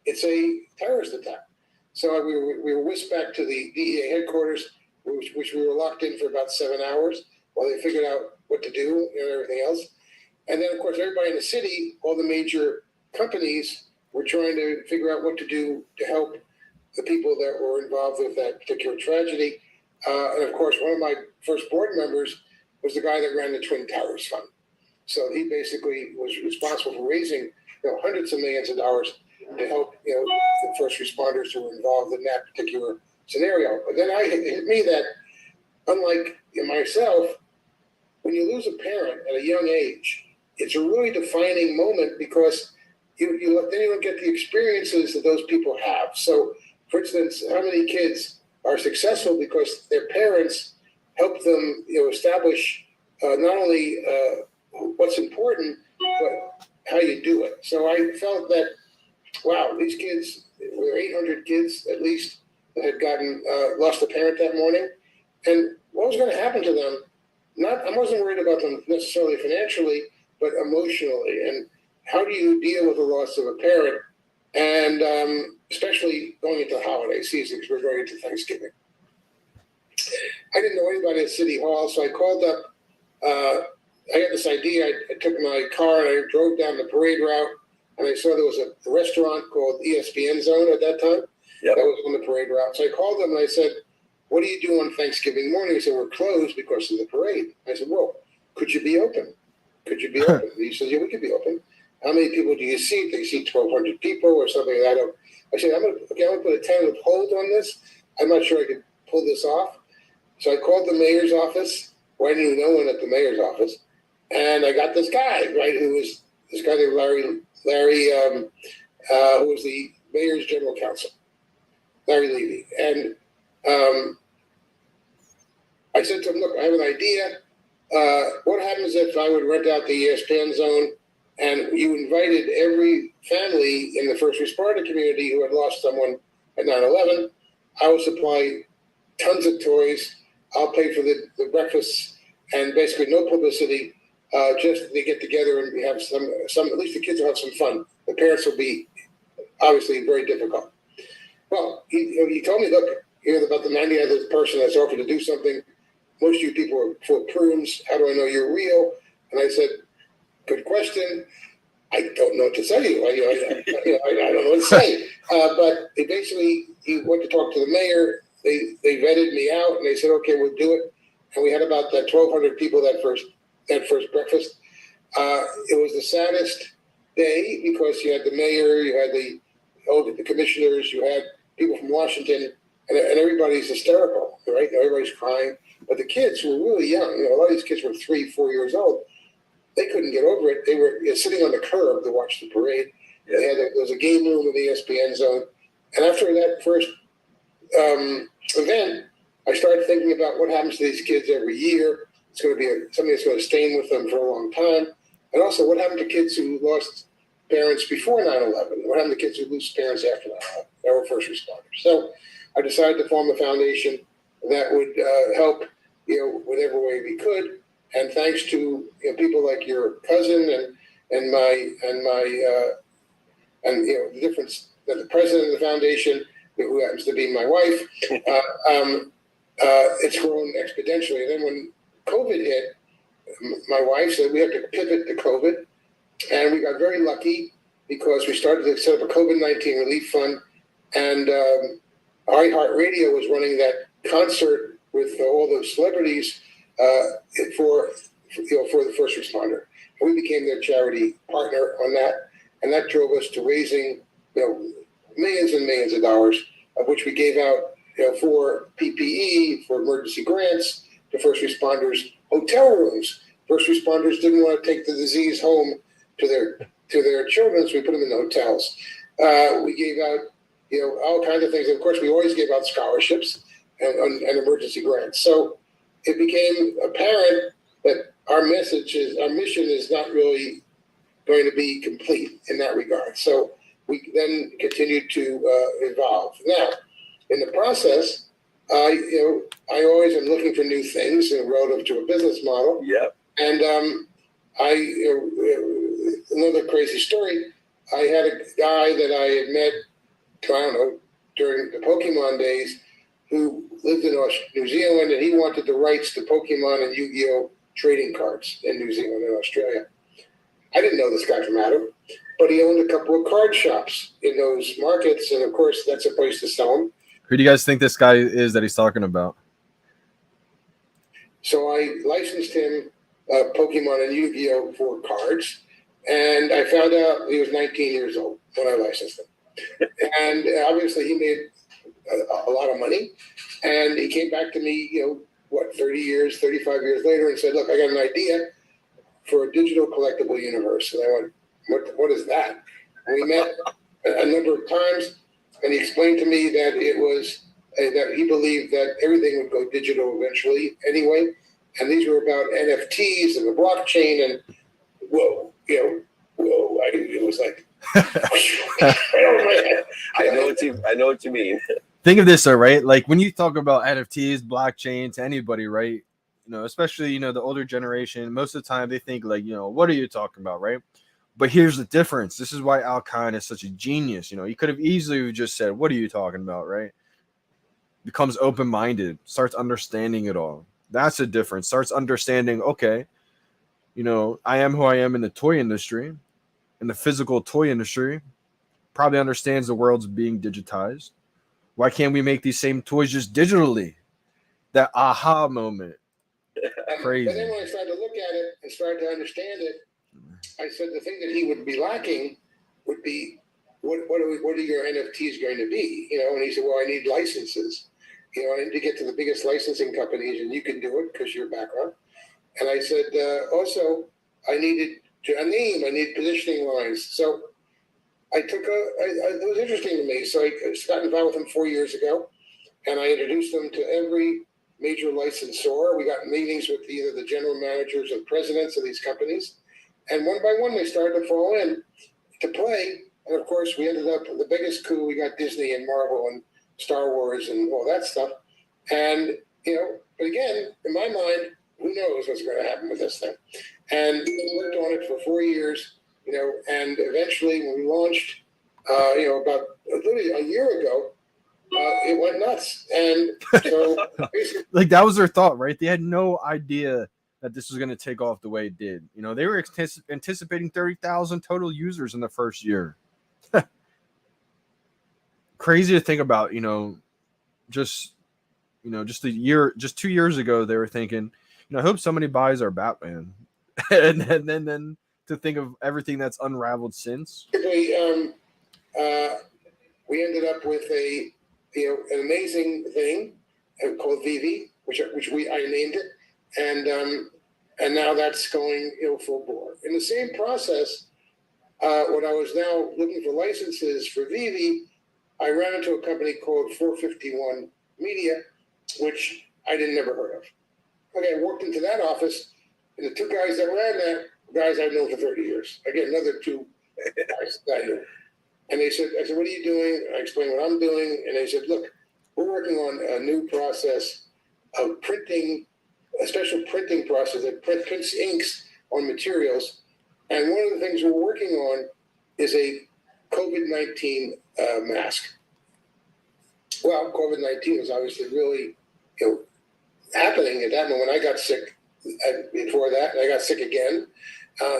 it's a terrorist attack. So we were whisked back to the DEA headquarters, which we were locked in for about 7 hours while they figured out what to do and everything else. And then, of course, everybody in the city, all the major companies were trying to figure out what to do to help the people that were involved with that particular tragedy. And, of course, one of my first board members was the guy that ran the Twin Towers Fund. So he basically was responsible for raising hundreds of millions of dollars to help the first responders who were involved in that particular scenario. But then it hit me that, unlike myself, when you lose a parent at a young age, it's a really defining moment because then you don't get the experiences that those people have. So, for instance, how many kids are successful because their parents help them establish not only what's important, but how you do it. So I felt that, wow, these kids, there were 800 kids at least that had lost a parent that morning. And what was going to happen to them? I wasn't worried about them necessarily financially, but emotionally. And how do you deal with the loss of a parent? And especially going into the holiday season, because we're going into Thanksgiving. I didn't know anybody at City Hall, so I called up. I had this idea. I took my car and I drove down the parade route, and I saw there was a restaurant called ESPN Zone at that time. Yep. That was on the parade route. So I called them and I said, "What do you do on Thanksgiving morning?" He said, "We're closed because of the parade." I said, "Well, could you be open? Could you be open?" He said, "Yeah, we could be open." "How many people do you see?" "They see 1,200 people or something like that." I said, I'm going to put a tentative hold on this. I'm not sure I could pull this off. So I called the mayor's office. Well, I knew no one at the mayor's office. And I got this guy, right, who was this guy named Larry, who was the mayor's general counsel, Larry Levy. And I said to him, "Look, I have an idea. What happens if I would rent out the ESPN Zone and you invited every family in the first responder community who had lost someone at 9/11? I will supply tons of toys. I'll pay for the breakfast and basically no publicity. Just they get together and we have some. At least the kids will have some fun. The parents will be obviously very difficult." Well, he told me, "Look, here's about the 90th person that's offered to do something. Most of you people are full of prunes. How do I know you're real?" And I said, "Good question. I don't know what to say to you. I don't know what to say." But he went to talk to the mayor. They vetted me out and they said, "Okay, we'll do it." And we had about that 1,200 people that first breakfast. It was the saddest day because you had the mayor, you had the commissioners, you had people from Washington, and everybody's hysterical, right? Everybody's crying. But the kids were really young. A lot of these kids were 3-4 years old. They couldn't get over it. They were sitting on the curb to watch the parade. Yeah. There was a game room in the ESPN Zone. And after that first event, I started thinking about what happens to these kids every year. It's going to be something that's going to stay with them for a long time. And also, what happened to kids who lost parents before 9/11? What happened to kids who lose parents after 9/11? That were first responders. So I decided to form a foundation that would help, whatever way we could. And thanks to people like your cousin and the difference that the president of the foundation, who happens to be my wife, it's grown exponentially. And then when COVID hit, my wife said we have to pivot to COVID, and we got very lucky because we started to set up a COVID-19 relief fund, and iHeartRadio was running that concert with all the celebrities for the first responder. And we became their charity partner on that, and that drove us to raising millions and millions of dollars, of which we gave out, for PPE, for emergency grants, to first responders, hotel rooms. First responders didn't want to take the disease home to their children, so we put them in the hotels. We gave out, all kinds of things. And of course, we always gave out scholarships and emergency grants. So it became apparent that our mission is not really going to be complete in that regard. So we then continued to evolve. Now, in the process, I always am looking for new things relative to a business model. Yep. And another crazy story. I had a guy that I had met, during the Pokemon days, who lived in New Zealand, and he wanted the rights to Pokemon and Yu-Gi-Oh! Trading cards in New Zealand and Australia. I didn't know this guy from Adam, but he owned a couple of card shops in those markets, and of course, that's a place to sell them. Who do you guys think this guy is that he's talking about? So I licensed him Pokemon and Yu-Gi-Oh! For cards, and I found out he was 19 years old when I licensed him. And obviously he made a lot of money, and he came back to me, 35 years later, and said, look, I got an idea for a digital collectible universe. And I went, what is that? And we met a number of times, and he explained to me that it was that he believed that everything would go digital eventually anyway. And these were about NFTs and the blockchain, and it was like, I know what you mean. Think of this, though, right? Like when you talk about NFTs, blockchain to anybody, right? Especially, the older generation, most of the time they think like, what are you talking about, right? But here's the difference. This is why Al Khan is such a genius. He could have easily just said, what are you talking about, right? Becomes open-minded, starts understanding it all. That's the difference. Starts understanding, okay, I am who I am in the toy industry, in the physical toy industry, probably understands the world's being digitized. Why can't we make these same toys just digitally? That aha moment. Crazy. But then when I started to look at it and started to understand it, I said the thing that he would be lacking would be, what are your NFTs going to be? And he said, well, I need licenses. I need to get to the biggest licensing companies, and you can do it because your background. And I said, also, I needed a name. I need positioning lines. So I took it was interesting to me. So I got involved with him 4 years ago, and I introduced them to every major licensor. We got meetings with either the general managers or presidents of these companies. And one by one, they started to fall in to play. And of course, we ended up the biggest coup. We got Disney and Marvel and Star Wars and all that stuff. And, but again, in my mind, who knows what's going to happen with this thing? And we worked on it for 4 years, and eventually when we launched, about literally a year ago, it went nuts. And so basically, like that was their thought, right? They had no idea that this was going to take off the way it did. They were anticipating 30,000 total users in the first year. Crazy to think about, just a year, just 2 years ago, they were thinking, I hope somebody buys our Batman. and then to think of everything that's unraveled since. we ended up with an amazing thing called VeVe, which I named it, and now that's going full bore. In the same process, when I was now looking for licenses for VeVe, I ran into a company called 451 Media, which I never heard of. Okay, I walked into that office, and the two guys that ran that, guys I've known for 30 years. Again, another two guys that I knew. And I said, what are you doing? I explained what I'm doing. And they said, look, we're working on a new process of printing, a special printing process that prints inks on materials. And one of the things we're working on is a COVID-19 mask. Well, COVID-19 was obviously really, happening at that moment. I got sick before that, and I got sick again.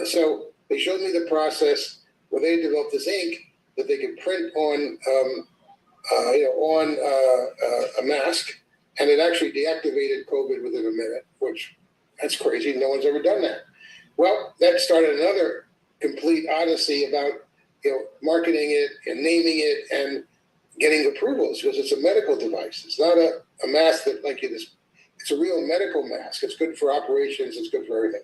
So they showed me the process where they developed this ink that they could print on a mask, and it actually deactivated COVID within a minute, which that's crazy. No one's ever done that. Well, that started another complete odyssey about marketing it and naming it, and getting approvals because it's a medical device. It's not a mask that like it is. It's a real medical mask. It's good for operations. It's good for everything.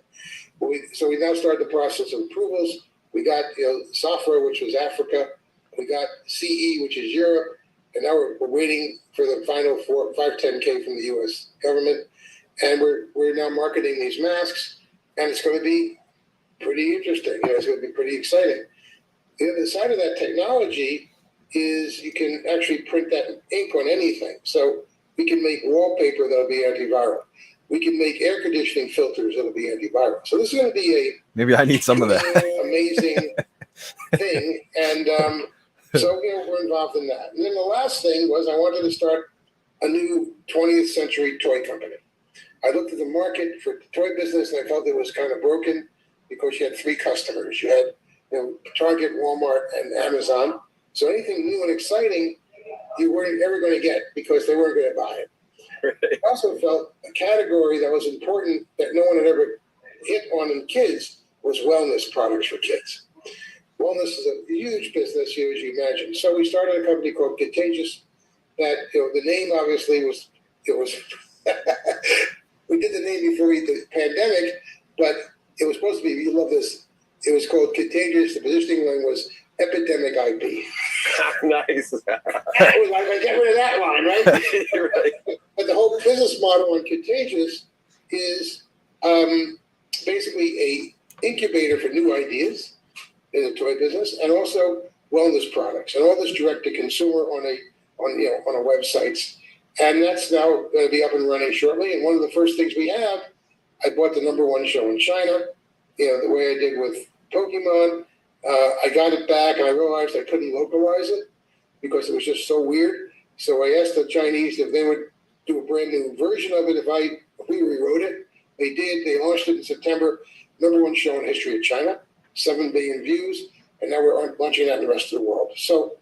So we now started the process of approvals. We got software, which was Africa. We got CE, which is Europe. And now we're waiting for the final 510K from the U.S. government. And we're now marketing these masks. And it's going to be pretty interesting. It's going to be pretty exciting. The other side of that technology is you can actually print that ink on anything. So we can make wallpaper that'll be antiviral. We can make air conditioning filters that'll be antiviral. So this is going to be Maybe I need some of that. Amazing thing. And so we're involved in that. And then the last thing was I wanted to start a new 20th century toy company. I looked at the market for the toy business and I felt it was kind of broken because you had three customers. You had Target, Walmart, and Amazon. So anything new and exciting, you weren't ever going to get because they weren't going to buy it. Right. I also felt a category that was important that no one had ever hit on in kids was wellness products for kids. Wellness is a huge business here, as you imagine. So we started a company called Contagious. That the name obviously was we did the name before the pandemic, but it was supposed to be. You love this. It was called Contagious. The positioning line was Epidemic IP. Nice. I get rid of that line, right? Right. But the whole business model on Contagious is basically a incubator for new ideas in the toy business, and also wellness products, and all this direct to consumer on a websites. And that's now going to be up and running shortly. And one of the first things we have, I bought the #1 show in China, the way I did with Pokemon. I got it back and I realized I couldn't localize it because it was just so weird. So I asked the Chinese if they would do a brand new version of it if we rewrote it. They did. They launched it in September. #1 show in history of China, 7 billion views, and now we're launching that in the rest of the world. So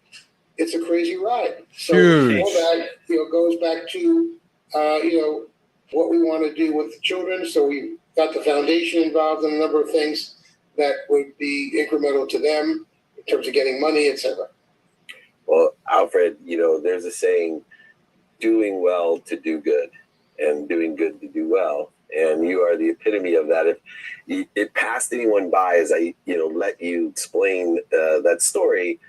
it's a crazy ride. So Huge. all that goes back to what we want to do with the children. So we got the foundation involved in a number of things that would be incremental to them in terms of getting money, etc. Well, Alfred, there's a saying, doing well to do good and doing good to do well. And you are the epitome of that. If it passed anyone by as I, let you explain that story,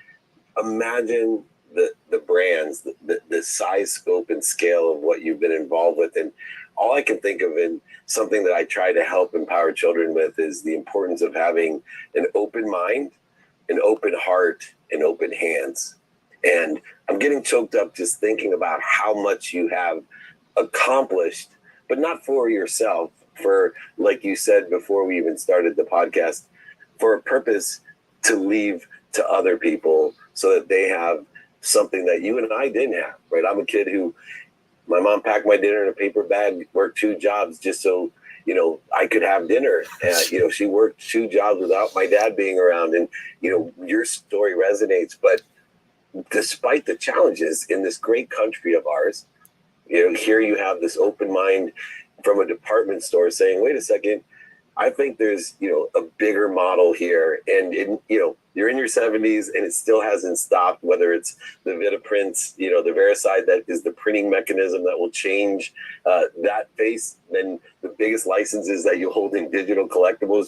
imagine the brands, the size, scope, and scale of what you've been involved with. And all I can think of, and something that I try to help empower children with, is the importance of having an open mind, an open heart, and open hands. And I'm getting choked up just thinking about how much you have accomplished, but not for yourself, for, like you said before we even started the podcast, for a purpose to leave to other people so that they have something that you and I didn't have, right? I'm a kid who, my mom packed my dinner in a paper bag, worked 2 jobs just so, I could have dinner. And, she worked 2 jobs without my dad being around. And, your story resonates. But despite the challenges in this great country of ours, here you have this open mind from a department store saying, wait a second, I think there's, a bigger model here. And, you're in your 70s and it still hasn't stopped, whether it's the Vitaprints, the Vericide that is the printing mechanism that will change that face. Then the biggest licenses that you hold in digital collectibles,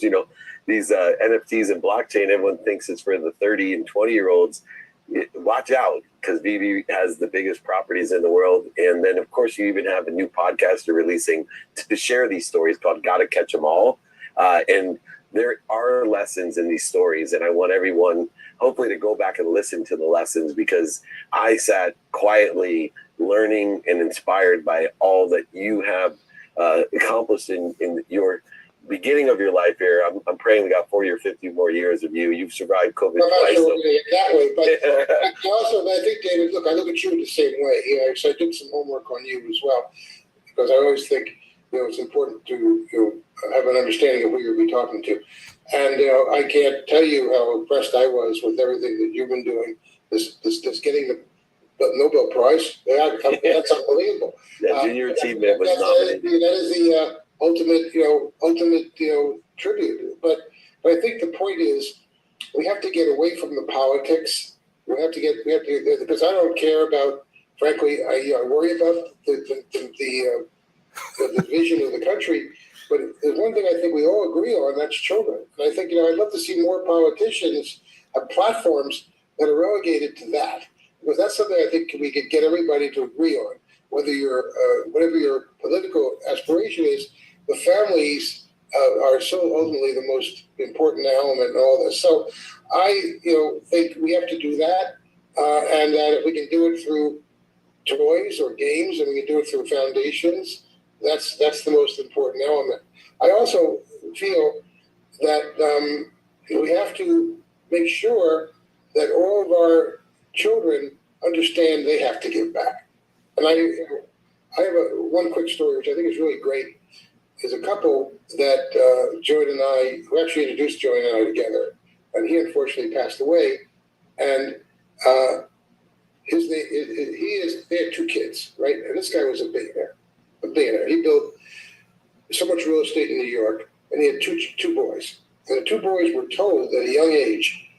these NFTs and blockchain, everyone thinks it's for the 30 and 20-year-olds. Watch out, because VeVe has the biggest properties in the world. And then, of course, you even have a new podcast you're releasing to share these stories called Gotta Catch 'Em All. And there are lessons in these stories. And I want everyone, hopefully, to go back and listen to the lessons, because I sat quietly learning and inspired by all that you have accomplished in your beginning of your life here. I'm praying we got 40 or 50 more years of you. You've survived COVID I'm not twice. sure we're going to get that way, but I think, David, I look at you the same way. So I did some homework on you as well, because I always think, it's important to have an understanding of who you'll be talking to. And I can't tell you how impressed I was with everything that you've been doing. This getting the Nobel Prize. That's unbelievable. That junior achievement was nominated. That is the ultimate tribute. But I think the point is we have to get away from the politics. We have to because I don't care about. Frankly, I worry about the vision of the country. But there's one thing I think we all agree on, that's children. And I think, I'd love to see more politicians have platforms that are relegated to that. Because that's something I think we could get everybody to agree on. Whether whatever your political aspiration is, the families are so ultimately the most important element in all this. So I, think we have to do that. And that if we can do it through toys or games, and we can do it through foundations, that's the most important element. I also feel that we have to make sure that all of our children understand they have to give back. And I have one quick story, which I think is really great. Is a couple that Joey and I, who actually introduced Joey and I together, and he unfortunately passed away. And they had 2 kids, right? And this guy was a billionaire. He built so much real estate in New York, and he had two boys. And the 2 boys were told at a young age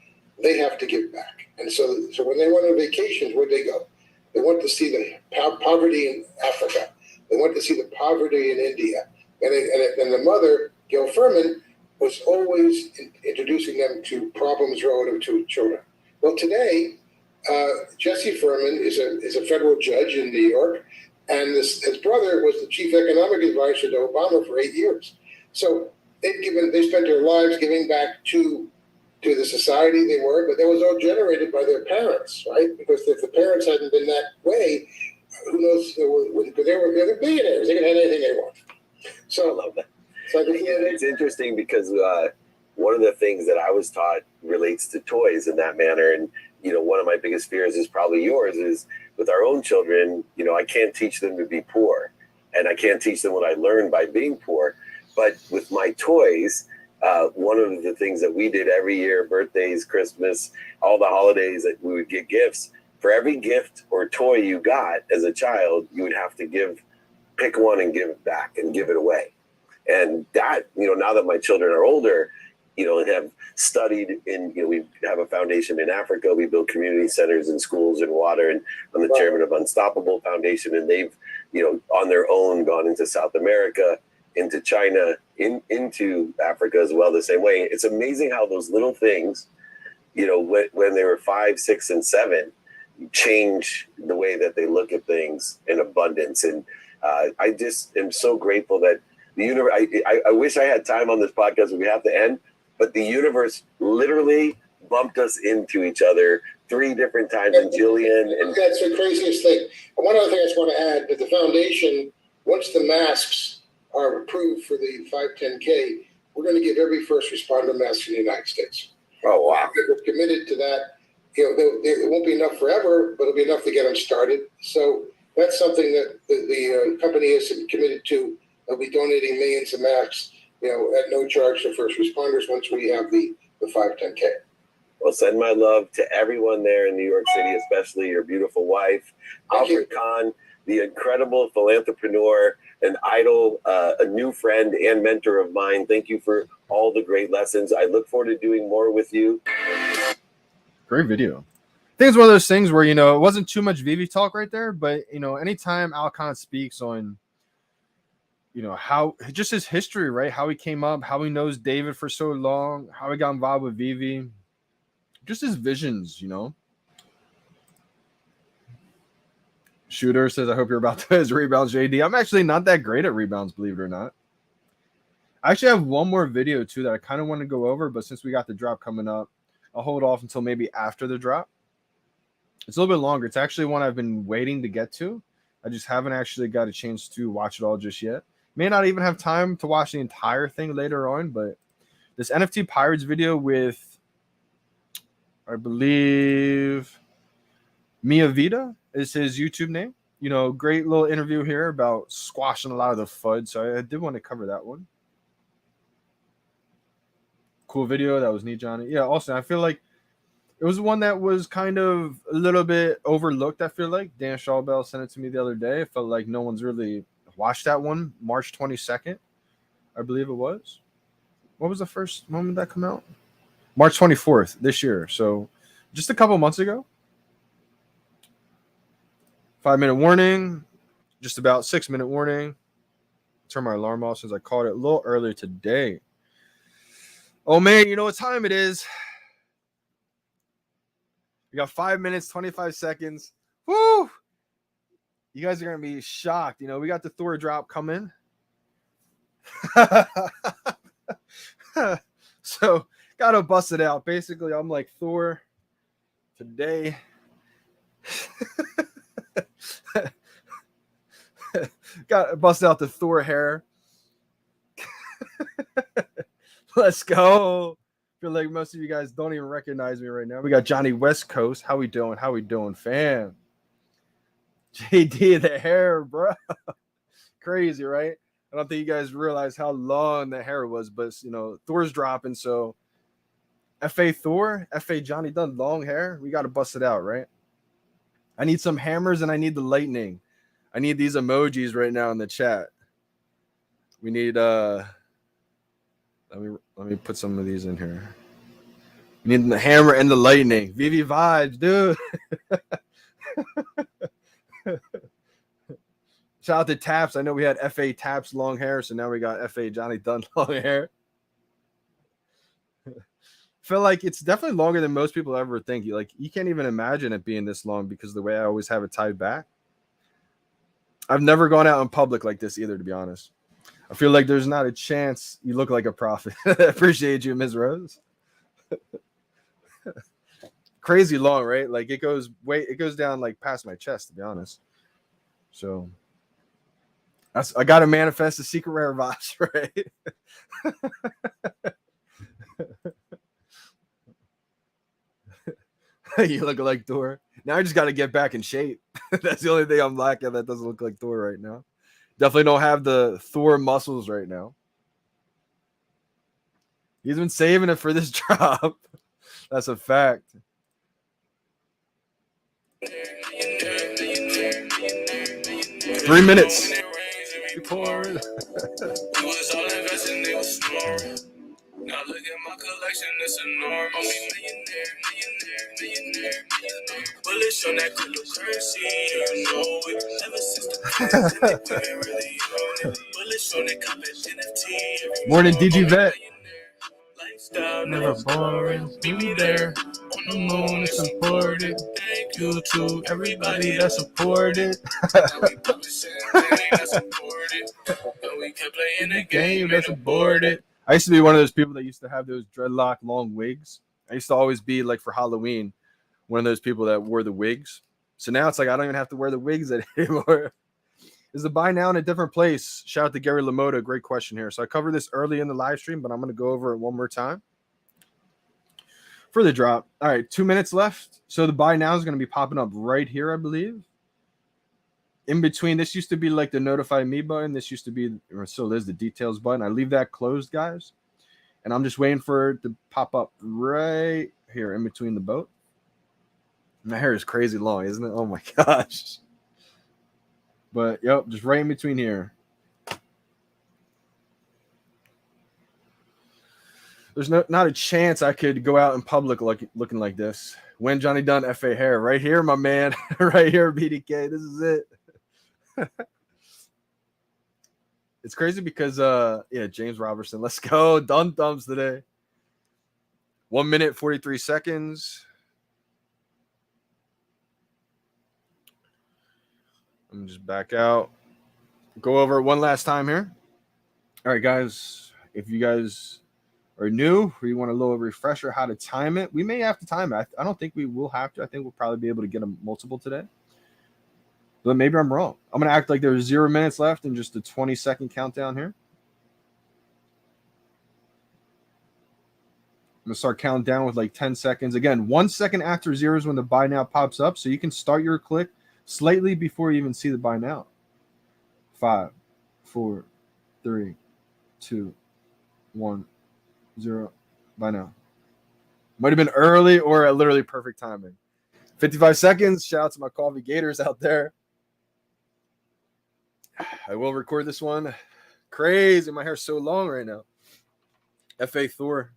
they have to give back. And so when they went on vacations, where'd they go? They went to see the poverty in Africa. They went to see the poverty in India. And the mother, Gail Furman, was always introducing them to problems relative to children. Well, today, Jesse Furman is a federal judge in New York, and his brother was the chief economic advisor to Obama for 8 years. So they spent their lives giving back to the society they were, but that was all generated by their parents, right? Because if the parents hadn't been that way, who knows? Because they're billionaires; they can have anything they want. So I love that. It's interesting because one of the things that I was taught relates to toys in that manner, and one of my biggest fears is probably yours, is with our own children, I can't teach them to be poor, and I can't teach them what I learned by being poor. But with my toys, one of the things that we did every year, birthdays, Christmas, all the holidays, that we would get gifts. For every gift or toy you got as a child, you would have to pick one and give it back and give it away. And that, now that my children are older, and have studied we have a foundation in Africa. We build community centers in schools and water, and I'm the chairman of Unstoppable Foundation. And they've, on their own gone into South America, into China, into Africa as well, the same way. It's amazing how those little things, when they were 5, 6, and 7, change the way that they look at things in abundance. And I just am so grateful that the universe, I wish I had time on this podcast when we have to end, but the universe literally bumped us into each other 3 different times. And Jillian, and that's the craziest thing. And one other thing I just want to add, that the foundation, once the masks are approved for the 510K, we're going to give every first responder mask in the United States. Oh, wow. We're committed to that. It won't be enough forever, but it'll be enough to get them started. So that's something that the company is committed to. They'll be donating millions of masks, at no charge to first responders once we have the 510K. Well, send my love to everyone there in New York City, especially your beautiful wife, Alfred Kahn, the incredible philanthropreneur, an idol, a new friend and mentor of mine. Thank you for all the great lessons. I look forward to doing more with you. Great video. I think it's one of those things where, it wasn't too much VeVe talk right there, but, anytime Alcon speaks on, how just his history, right? How he came up, how he knows David for so long, how he got involved with VeVe, just his visions, Shooter says, I hope you're about to his rebounds, JD. I'm actually not that great at rebounds, believe it or not. I actually have one more video, too, that I kind of want to go over, but since we got the drop coming up, I'll hold off until maybe after the drop. It's a little bit longer. It's actually one I've been waiting to get to. I just haven't actually got a chance to watch it all just yet. May not even have time to watch the entire thing later on, but this NFT Pirates video with, I believe, Mia Vida is his YouTube name. Great little interview here about squashing a lot of the FUD. So I did want to cover that one. Cool video. That was neat, Johnny. Yeah, Austin, I feel like it was one that was kind of a little bit overlooked, I feel like. Dan Schawbell sent it to me the other day. I felt like no one's really watched that one. March 22nd, I believe it was. What was the first moment that come out? March 24th this year. So just a couple months ago. 5-minute warning. Just about 6-minute warning. Turn my alarm off since I called it a little earlier today. Oh man, you know what time it is? We got 5 minutes, 25 seconds. Woo! You guys are gonna be shocked. You know, we got the Thor drop coming. So gotta bust it out. Basically, I'm like Thor today. Got bust out the Thor hair. Let's go. Feel like most of you guys don't even recognize me right now. We got Johnny West Coast. How we doing? How we doing, fam? JD, the hair, bro. Crazy, right? I don't think you guys realize how long the hair was, but you know, Thor's dropping, so FA Thor, FA Johnny Dunn, long hair. We got to bust it out, right? I need some hammers and I need the lightning. I need these emojis right now in the chat. We need let me put some of these in here. We need the hammer and the lightning. VeVe vibes, dude. Shout out to Taps. I know we had FA Taps long hair, so now we got FA Johnny Dunn long hair. Feel like it's definitely longer than most people ever think. You can't even imagine it being this long because of the way I always have it tied back. I've never gone out in public like this either, to be honest. I feel like there's not a chance you look like a prophet. Appreciate you, Ms. Rose. Crazy long, right? Like it goes down like past my chest, to be honest. So I gotta manifest the secret rare vibes, right? You look like Thor. Now I just got to get back in shape. That's the only thing I'm lacking that doesn't look like Thor right now. Definitely don't have the Thor muscles right now. He's been saving it for this drop. That's a fact. Three minutes. Now look at my collection, it's a norm. On me, millionaire. Bullish on that cryptocurrency, you know it. Ever since the pandemic, we been really on it. Bullish on that NFT. Morning, DG Vet. Lifestyle never boring. Meet me there. On the moon, it's important. Thank you to everybody that supported. We poppin' champagne, that's important. And we kept playing the game, that's aborted. I used to be one of those people that used to have those dreadlock long wigs. I used to always be like for Halloween, one of those people that wore the wigs. So now it's like I don't even have to wear the wigs anymore. Is the buy now in a different place? Shout out to Gary Lamotta. Great question here. So I covered this early in the live stream, but I'm going to go over it one more time for the drop. All right, 2 minutes left. So the buy now is going to be popping up right here, I believe. In between, this used to be like the notify me button. This used to be, or still is, the details button. I leave that closed, guys. And I'm just waiting for it to pop up right here in between the boat. My hair is crazy long, isn't it? Oh my gosh. But yep, just right in between here. There's not a chance I could go out in public looking like this. When Johnny Dunn FA hair, right here, my man. Right here, BDK. This is it. It's crazy because yeah, James Robertson. Let's go. Dunn thumbs today. 1 minute, 43 seconds. Let me just back out. Go over it one last time here. All right, guys. If you guys are new or you want a little refresher how to time it, we may have to time it. I don't think we will have to. I think we'll probably be able to get a multiple today. But maybe I'm wrong. I'm going to act like there's 0 minutes left and just a 20-second countdown here. I'm going to start counting down with like 10 seconds. Again, 1 second after 0 is when the buy now pops up. So you can start your click slightly before you even see the buy now. 5, 4, 3, 2, 1, 0. Buy now. Might have been early or at literally perfect timing. 55 seconds. Shout out to my coffee gators out there. I will record this one. Crazy. My hair's so long right now. FA Thor.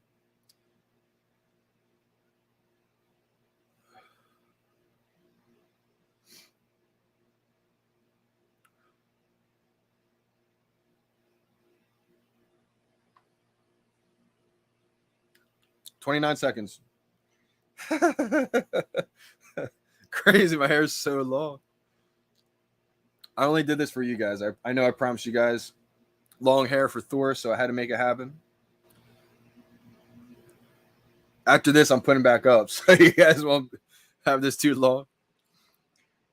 29 seconds. Crazy. My hair is so long. I only did this for you guys. I know I promised you guys long hair for Thor, so I had to make it happen. After this, I'm putting back up, so you guys won't have this too long.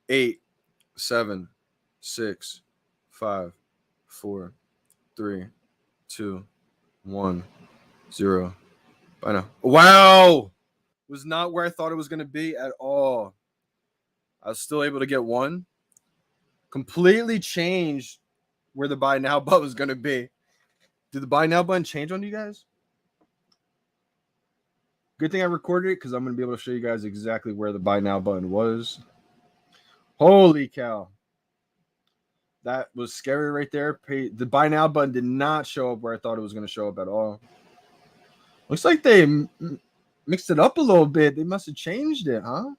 8, 7, 6, 5, 4, 3, 2, 1, 0. I know. Wow! Was not where I thought it was going to be at all. I was still able to get one. Completely changed where the buy now button was going to be. Did the buy now button change on you guys? Good thing I recorded it because I'm going to be able to show you guys exactly where the buy now button was. Holy cow. That was scary right there. The buy now button did not show up where I thought it was going to show up at all. Looks like they mixed it up a little bit. They must have changed it, huh?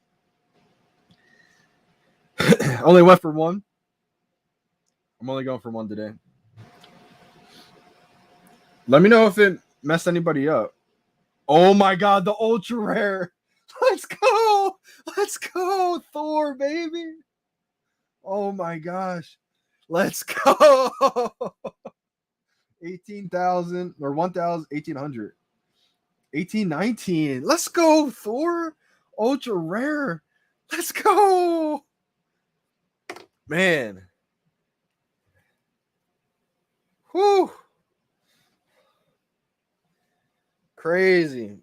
Only went for one. I'm only going for one today. Let me know if it messed anybody up. Oh my god, the ultra rare. Let's go. Let's go, Thor, baby. Oh my gosh. Let's go. 18,000 or 1,000, 1,800. 1819. Let's go, Thor. Ultra rare. Let's go. Man. Whew. Crazy.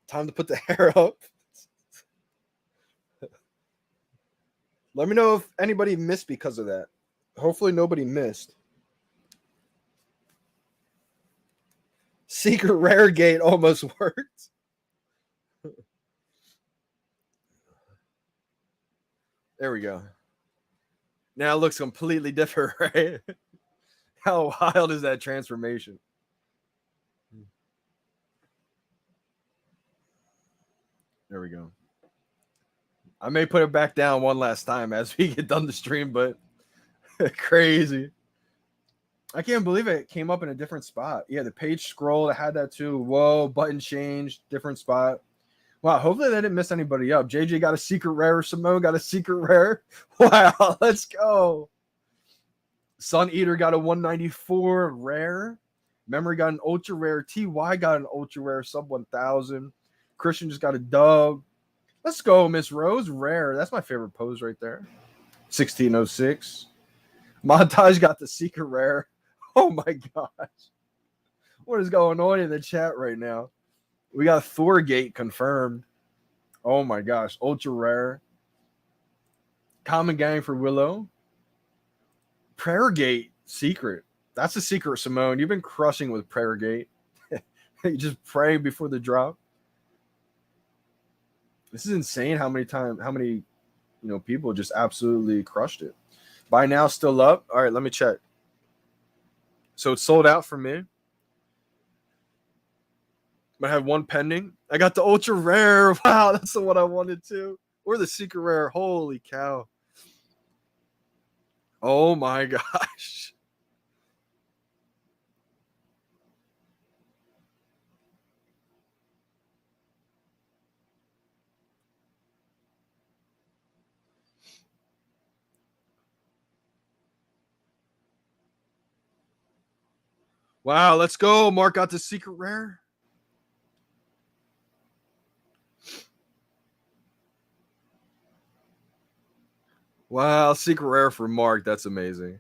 Time to put the hair up. Let me know if anybody missed because of that. Hopefully nobody missed. Secret rare gate almost worked. There we go. Now it looks completely different, right? How wild is that transformation? There we go. I may put it back down one last time as we get done the stream, but crazy. I can't believe it came up in a different spot. Yeah, the page scroll, I had that too. Whoa, button changed, different spot. Wow, hopefully they didn't mess anybody up. JJ got a secret rare. Simone got a secret rare. Wow, let's go. Sun Eater got a 194 rare. Memory got an ultra rare. TY got an ultra rare sub 1,000. Christian just got a dub. Let's go, Miss Rose. Rare. That's my favorite pose right there. 1606. Montage got the secret rare. Oh my gosh. What is going on in the chat right now? We got Thor Gate confirmed. Oh my gosh. Ultra rare. Common gang for Willow. Prayer Gate secret. That's a secret, Simone. You've been crushing with Prayer Gate. You just pray before the drop. This is insane how many people just absolutely crushed it. Buy now still up. All right, let me check. So it's sold out for me. I have one pending. I got the ultra rare. Wow, that's the one I wanted to. Or the secret rare. Holy cow. Oh my gosh. Wow, let's go. Mark got the secret rare. Wow, secret rare for Mark. That's amazing.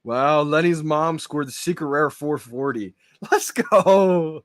Wow, Lenny's mom scored the secret rare 440. Let's go.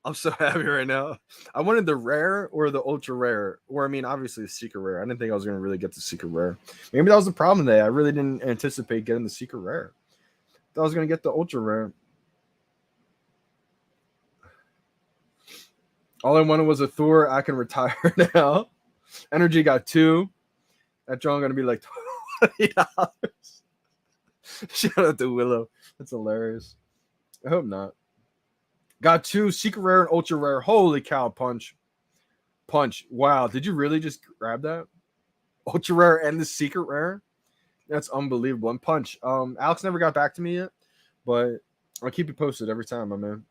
I'm so happy right now. I wanted the rare or the ultra rare, or I mean, obviously the secret rare. I didn't think I was gonna really get the secret rare. Maybe that was the problem today. I really didn't anticipate getting the secret rare. Thought I was gonna get the ultra rare. All I wanted was a Thor. I can retire now. Energy got 2. That drawing gonna be like $20. Shout out to Willow. That's hilarious. I hope not. Got 2 secret rare and ultra rare. Holy cow, punch. Wow, did you really just grab that? Ultra rare and the secret rare? That's unbelievable. And punch. Alex never got back to me yet, but I'll keep you posted every time, my man.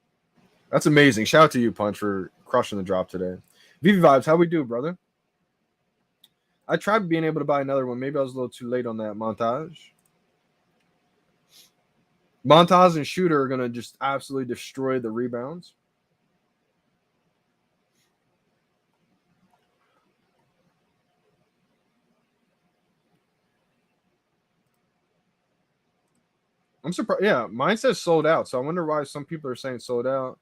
That's amazing. Shout out to you, Punch, for crushing the drop today. VeVe Vibes, how we do, brother? I tried being able to buy another one. Maybe I was a little too late on that montage. Montage and Shooter are going to just absolutely destroy the rebounds. I'm surprised. Yeah, mine says sold out. So I wonder why some people are saying sold out.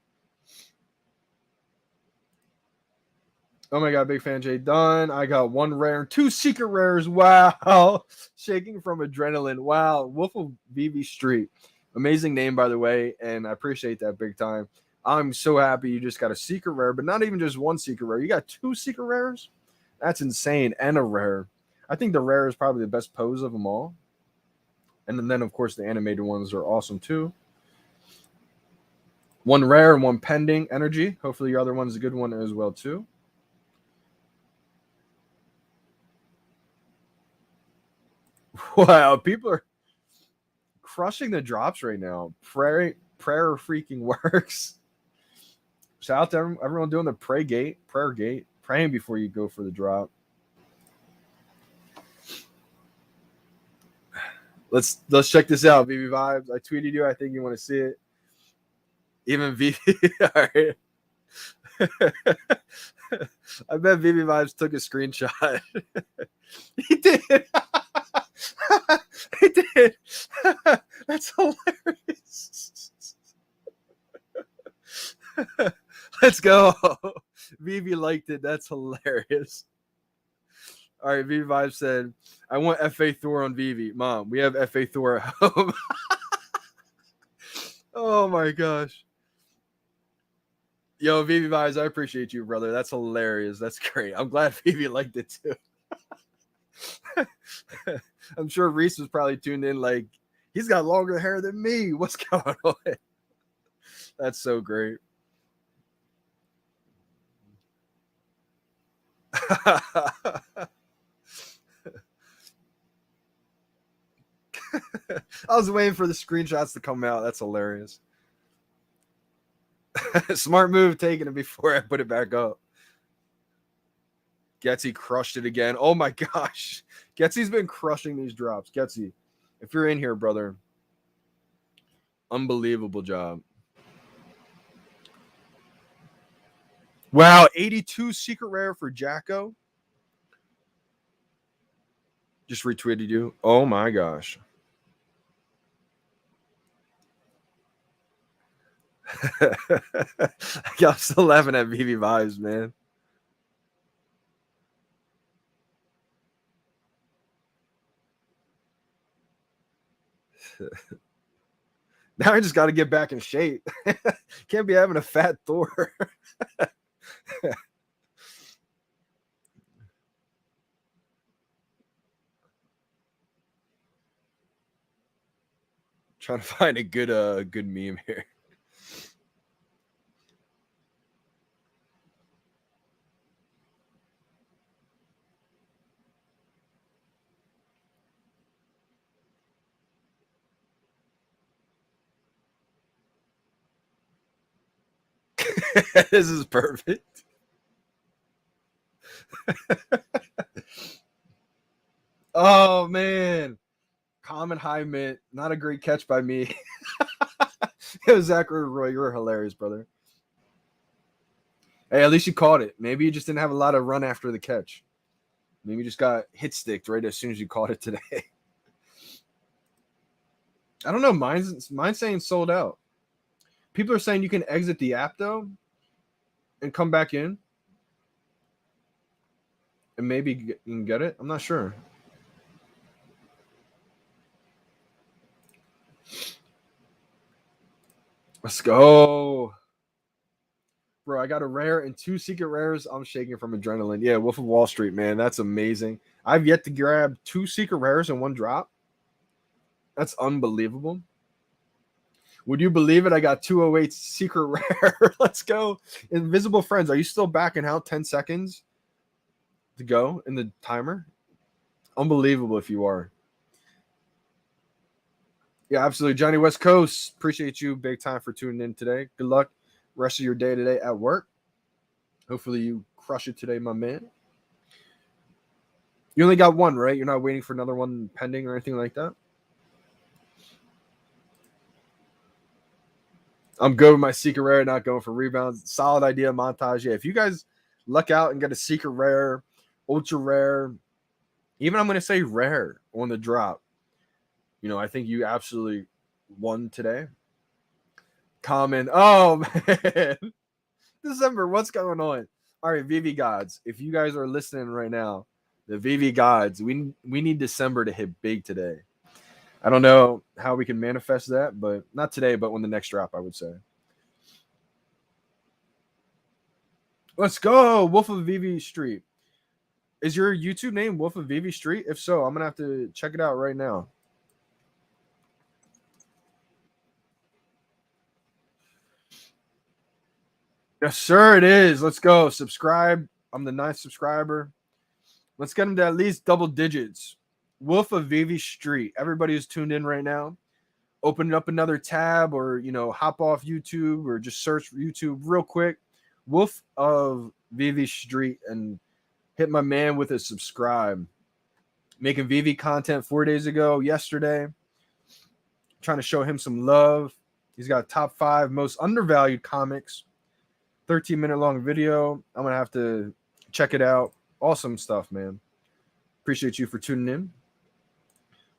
Oh my God, big fan Jay Dunn. I got 1 rare and 2 secret rares. Wow. Shaking from adrenaline. Wow. Wolf of VeVe Street. Amazing name, by the way. And I appreciate that big time. I'm so happy you just got a secret rare, but not even just 1 secret rare. You got 2 secret rares? That's insane. And a rare. I think the rare is probably the best pose of them all. And then, of course, the animated ones are awesome too. 1 rare and 1 pending energy. Hopefully your other one's a good one as well too. Wow, people are crushing the drops right now. Prayer freaking works. Shout out to everyone doing the prayer gate, praying before you go for the drop. Let's check this out, VeVe Vibes. I tweeted you. I think you want to see it. Even VeVe. All right. I bet VeVe Vibes took a screenshot. He did. He did. That's hilarious. Let's go. VeVe liked it. That's hilarious. All right, VeVe Vibes said, I want FA Thor on VeVe. Mom, we have FA Thor at home. Oh my gosh. Yo, VeVe Vibes, I appreciate you, brother. That's hilarious. That's great. I'm glad VeVe liked it too. I'm sure Reese was probably tuned in like, he's got longer hair than me. What's going on? That's so great. I was waiting for the screenshots to come out. That's hilarious. Smart move taking it before I put it back up. Getsy crushed it again. Oh my gosh. Getsy's been crushing these drops. Getsy, if you're in here, brother, unbelievable job. Wow, 82 secret rare for Jacko. Just retweeted you. Oh my gosh. I'm still laughing at VeVe Vibes, man. Now I just got to get back in shape. Can't be having a fat Thor. Trying to find a good meme here. This is perfect. Oh man. Common high mint. Not a great catch by me. It was Zachary Roy. You were hilarious, brother. Hey, at least you caught it. Maybe you just didn't have a lot of run after the catch. Maybe you just got hit sticked right as soon as you caught it today. I don't know. Mine's saying sold out. People are saying you can exit the app though. and come back in and maybe you can get it. I'm not sure. Let's go. Bro, I got a rare and 2 secret rares. I'm shaking from adrenaline. Yeah, Wolf of Wall Street, man. That's amazing. I've yet to grab 2 secret rares in one drop. That's unbelievable. Would you believe it? I got 208 secret rare. Let's go. Invisible Friends. Are you still backing out? 10 seconds to go in the timer? Unbelievable if you are. Yeah, absolutely. Johnny West Coast. Appreciate you big time for tuning in today. Good luck rest of your day today at work. Hopefully you crush it today, my man. You only got one, right? You're not waiting for another one pending or anything like that? I'm good with my secret rare, not going for rebounds. Solid idea, montage. Yeah, if you guys luck out and get a secret rare, ultra rare, even I'm going to say rare on the drop, you know, I think you absolutely won today. Comment. Oh, man. December, what's going on? All right, VeVe gods, if you guys are listening right now, the VeVe gods, we need December to hit big today. I don't know how we can manifest that, but not today, but on the next drop, I would say. Let's go, Wolf of VeVe Street. Is your YouTube name Wolf of VeVe Street? If so, I'm going to have to check it out right now. Yes, sir, it is. Let's go. Subscribe. I'm the 9th subscriber. Let's get him to at least double digits. Wolf of VeVe Street. Everybody who's tuned in right now, open up another tab or, you know, hop off YouTube or just search YouTube real quick. Wolf of VeVe Street and hit my man with a subscribe. Making VeVe content 4 days ago, yesterday. Trying to show him some love. He's got top 5 most undervalued comics. 13-minute long video. I'm going to have to check it out. Awesome stuff, man. Appreciate you for tuning in.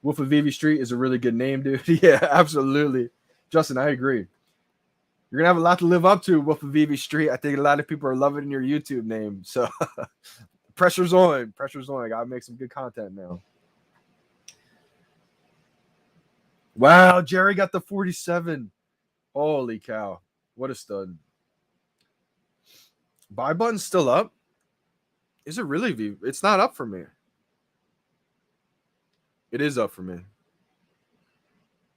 Wolf of VeVe Street is a really good name, dude. Yeah, absolutely. Justin, I agree. You're going to have a lot to live up to, Wolf of VeVe Street. I think a lot of people are loving your YouTube name. So pressure's on. Pressure's on. I got to make some good content now. Wow, Jerry got the 47. Holy cow. What a stud. Buy button's still up? Is it really VeVe? It's not up for me. It is up for me.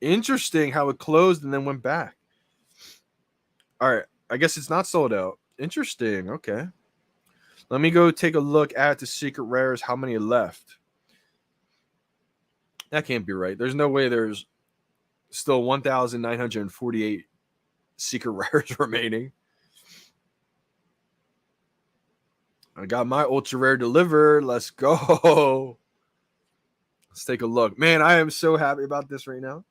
Interesting how it closed and then went back. All right. I guess it's not sold out. Interesting. Okay. Let me go take a look at the secret rares. How many left? That can't be right. There's no way there's still 1,948 secret rares remaining. I got my ultra rare delivered. Let's go. Let's take a look. Man, I am so happy about this right now.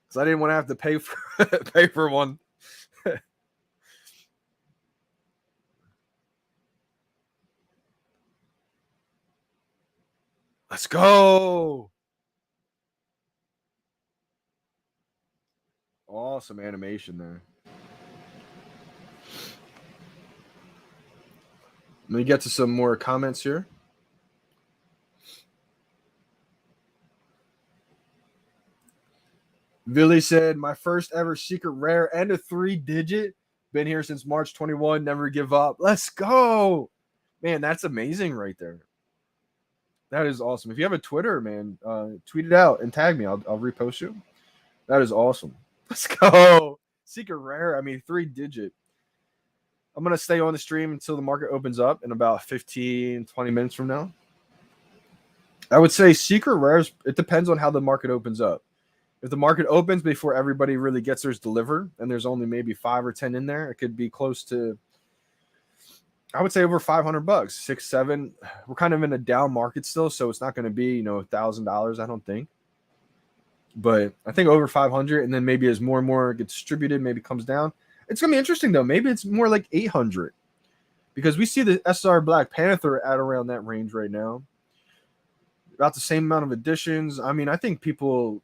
Because I didn't want to have to pay for one. Let's go. Awesome animation there. Let me get to some more comments here. Billy said, my first ever secret rare and a 3-digit. Been here since March 21. Never give up. Let's go. Man, that's amazing right there. That is awesome. If you have a Twitter, man, tweet it out and tag me. I'll repost you. That is awesome. Let's go. Secret rare. I mean, 3-digit. I'm going to stay on the stream until the market opens up in about 15, 20 minutes from now. I would say secret rares, it depends on how the market opens up. If the market opens before everybody really gets theirs delivered and there's only maybe 5 or 10 in there, it could be close to, I would say over $500, 6, 7. We're kind of in a down market still, so it's not going to be, $1,000, I don't think. But I think over 500, and then maybe as more and more gets distributed, maybe comes down. It's going to be interesting, though. Maybe it's more like 800 because we see the SR Black Panther at around that range right now. About the same amount of editions. I mean, I think people,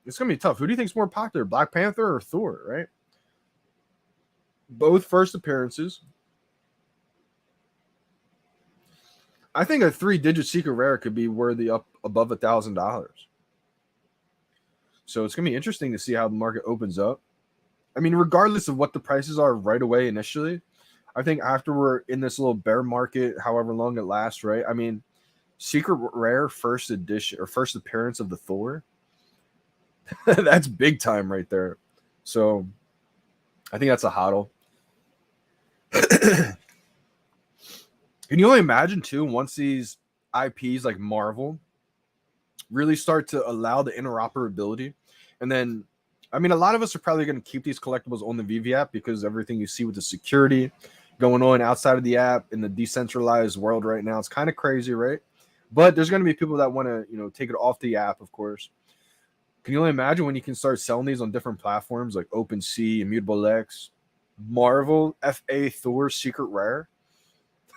it's going to be tough. Who do you think is more popular, Black Panther or Thor, right? Both first appearances. I think a 3-digit secret rare could be worthy up above $1,000. So it's gonna be interesting to see how the market opens up. I mean, regardless of what the prices are right away initially, I think after we're in this little bear market, however long it lasts, right? I mean, secret rare first edition or first appearance of the Thor, that's big time right there. So I think that's a hodl. Can you only imagine too, once these IPs like Marvel really start to allow the interoperability, and then I mean, a lot of us are probably going to keep these collectibles on the VeVe app because everything you see with the security going on outside of the app in the decentralized world right now, it's kind of crazy, right? But there's going to be people that want to, take it off the app, of course. Can you only imagine when you can start selling these on different platforms like OpenSea, Immutable X, Marvel, FA, Thor, Secret Rare?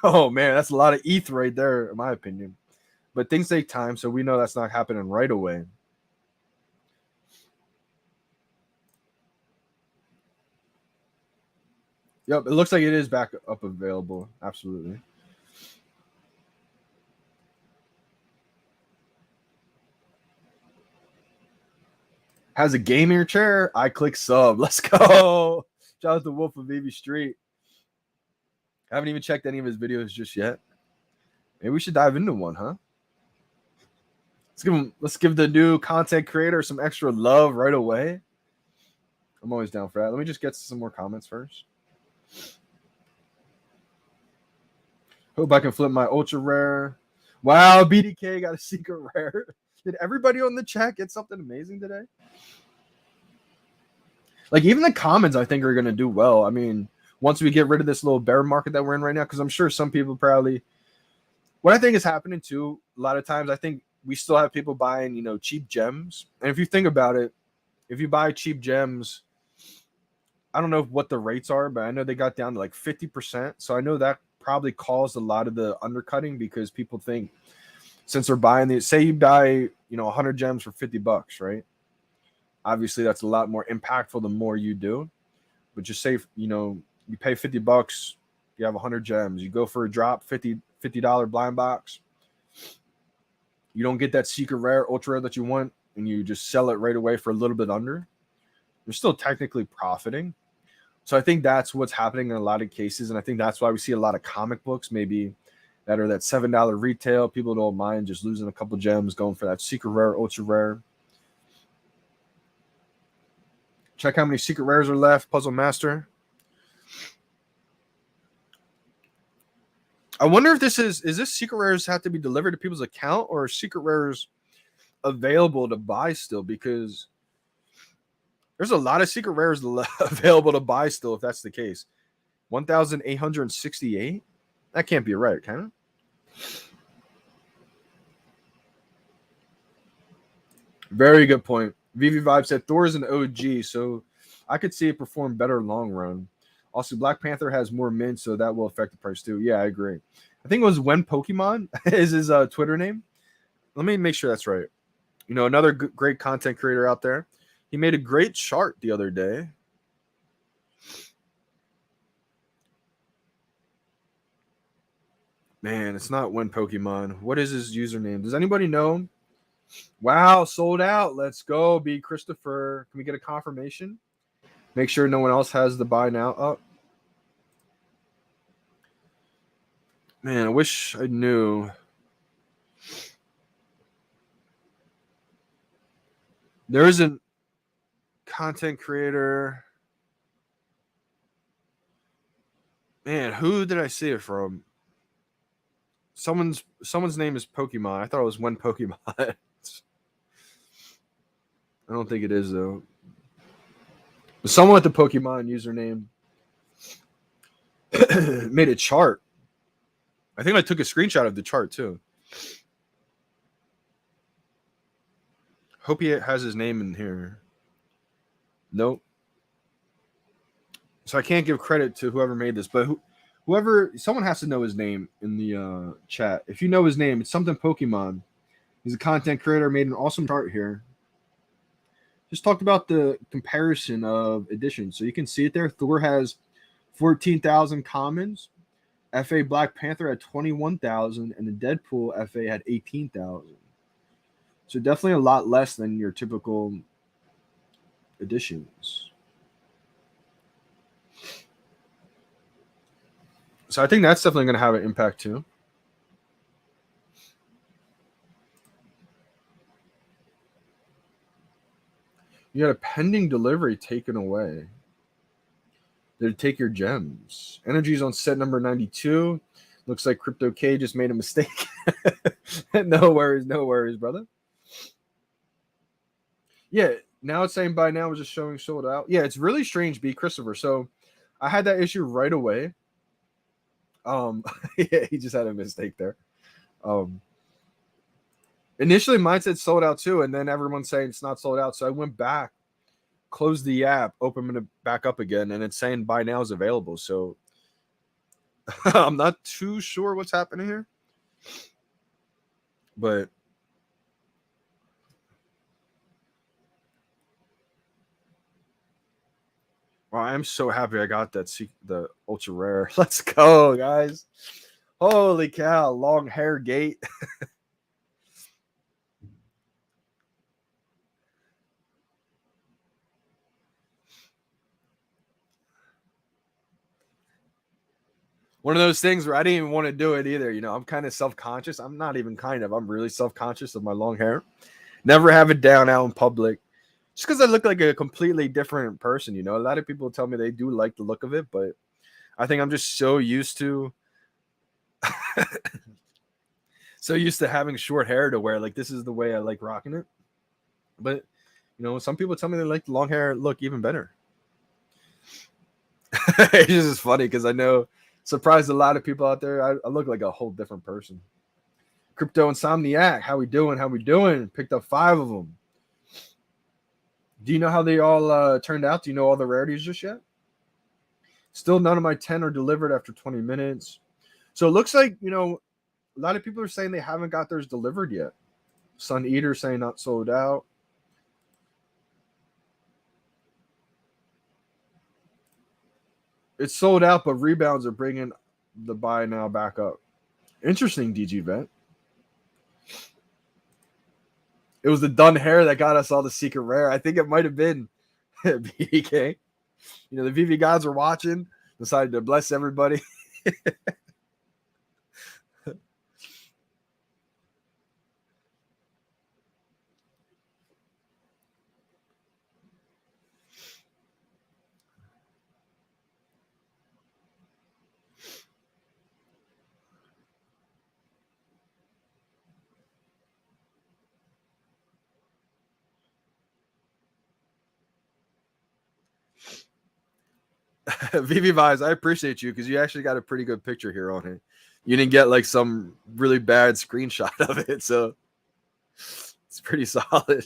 Oh man, that's a lot of ETH right there, in my opinion. But things take time, so we know that's not happening right away. Yep, it looks like it is back up available. Absolutely. Has a gaming chair. I click sub. Let's go. Shout out to Wolf of VeVe Street. I haven't even checked any of his videos just yet. Maybe we should dive into one, huh? Let's give the new content creator some extra love right away. I'm always down for that. Let me just get some more comments first. Hope I can flip my ultra rare. Wow, BDK got a secret rare. Did everybody on the chat get something amazing today? Like, even the comments, I think, are going to do well. I mean, once we get rid of this little bear market that we're in right now, because I'm sure some people probably... What I think is happening, too, a lot of times, I think we still have people buying, cheap gems. And if you think about it, if you buy cheap gems, I don't know what the rates are, but I know they got down to like 50%. So I know that probably caused a lot of the undercutting because people think since they're buying these, say you buy, 100 gems for $50, right? Obviously, that's a lot more impactful the more you do. But just say, you pay $50, you have 100 gems, you go for a drop, $50 blind box. You don't get that secret rare, ultra rare that you want, and you just sell it right away for a little bit under. You're still technically profiting. So I think that's what's happening in a lot of cases, and I think that's why we see a lot of comic books maybe that are that $7 retail. People don't mind just losing a couple gems, going for that secret rare, ultra rare. Check how many secret rares are left, Puzzle Master. I wonder if this is this secret rares have to be delivered to people's account, or are secret rares available to buy still? Because there's a lot of secret rares available to buy still if that's the case. 1,868? That can't be right, can it? Very good point. VeVe Vibe said Thor is an OG, so I could see it perform better long run. Also, Black Panther has more mint, so that will affect the price too. Yeah, I agree. I think it was When Pokemon is his Twitter name. Let me make sure that's right. Another great content creator out there. He made a great chart the other day. Man, it's not When Pokemon. What is his username? Does anybody know? Wow, sold out. Let's go, B. Christopher. Can we get a confirmation? Make sure no one else has the buy now up. Man, I wish I knew. There is a content creator. Man, who did I see it from? Someone's name is Pokemon. I thought it was When Pokemon. I don't think it is, though. Someone with the Pokemon username made a chart. I think I took a screenshot of the chart, too. Hope he has his name in here. Nope. So I can't give credit to whoever made this, but someone has to know his name in the chat. If you know his name, it's something Pokemon. He's a content creator, made an awesome chart here. Just talked about the comparison of editions. So you can see it there. Thor has 14,000 commons. FA Black Panther had 21,000, and the Deadpool FA had 18,000. So definitely a lot less than your typical editions. So I think that's definitely going to have an impact too. You got a pending delivery taken away. They take your gems. Energy's on set number 92. Looks like Crypto K just made a mistake. No worries, brother. Yeah, now it's saying by now was just showing sold out. Yeah, it's really strange, B. Christopher. So I had that issue right away. Yeah, he just had a mistake there. Initially mine said sold out too, and then everyone's saying it's not sold out. So I went back, closed the app, opened it back up again, and it's saying buy now is available. So I'm not too sure what's happening here. But well, I'm so happy I got the ultra rare. Let's go, guys. Holy cow, long hair gate. One of those things where I didn't even want to do it either. You know, I'm kind of self-conscious. I'm not even kind of. I'm really self-conscious of my long hair. Never have it down out in public. Just because I look like a completely different person, you know. A lot of people tell me they do like the look of it, but I think I'm just so used to having short hair to wear like this is the way I like rocking it. But you know, some people tell me they like the long hair look even better. It's just funny because I know surprised a lot of people out there. I look like a whole different person. Crypto Insomniac, how we doing? Picked up 5 of them. Do you know how they all turned out? Do you know all the rarities just yet? Still none of my 10 are delivered after 20 minutes. So it looks like, you know, a lot of people are saying they haven't got theirs delivered yet. Sun Eater saying not sold out. It's sold out, but rebounds are bringing the buy now back up. Interesting, DG Vet. It was the Dunn hair that got us all the secret rare. I think it might have been BDK. You know, the VeVe gods were watching, decided to bless everybody. VeVe Vibes, I appreciate you because you actually got a pretty good picture here on it. You didn't get like some really bad screenshot of it, so it's pretty solid.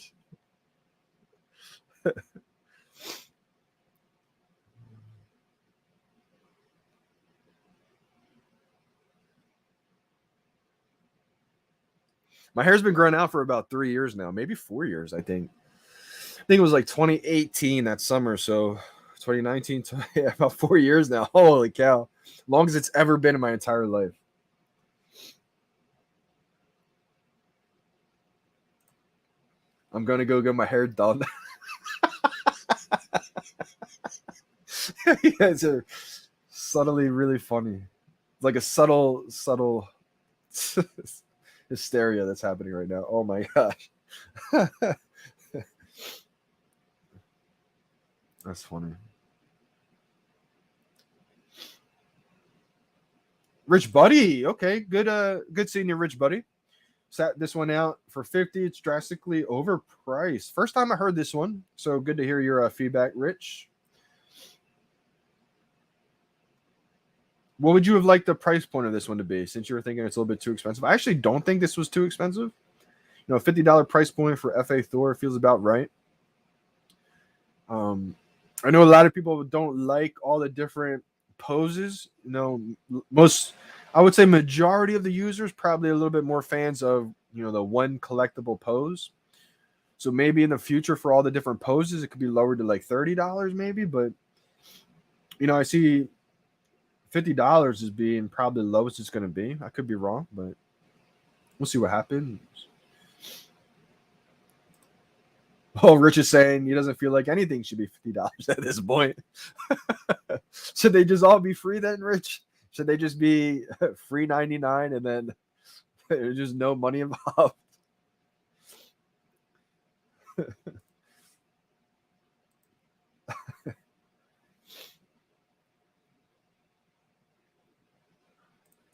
My hair's been growing out for about 3 years now, maybe 4 years, I think. I think it was like 2018 that summer, so 2019, yeah, about 4 years now. Holy cow. Long as it's ever been in my entire life. I'm going to go get my hair done. You guys are subtly really funny. It's like a subtle hysteria that's happening right now. Oh my gosh. That's funny. Rich Buddy. Okay, good seeing you, Rich Buddy. Sat this one out for 50. It's drastically overpriced. First time I heard this one, so good to hear your feedback, Rich. What would you have liked the price point of this one to be, since you were thinking it's a little bit too expensive? I actually don't think this was too expensive. You know, $50 price point for FA Thor feels about right. I know a lot of people don't like all the different poses. You know, I would say majority of the users probably a little bit more fans of, you know, the one collectible pose. So maybe in the future for all the different poses, it could be lowered to like $30 maybe. But, you know, I see $50 is being probably the lowest it's going to be. I could be wrong, but we'll see what happens. Oh, Rich is saying he doesn't feel like anything should be $50 at this point. Should they just all be free then, Rich? Should they just be free 99 and then there's just no money involved?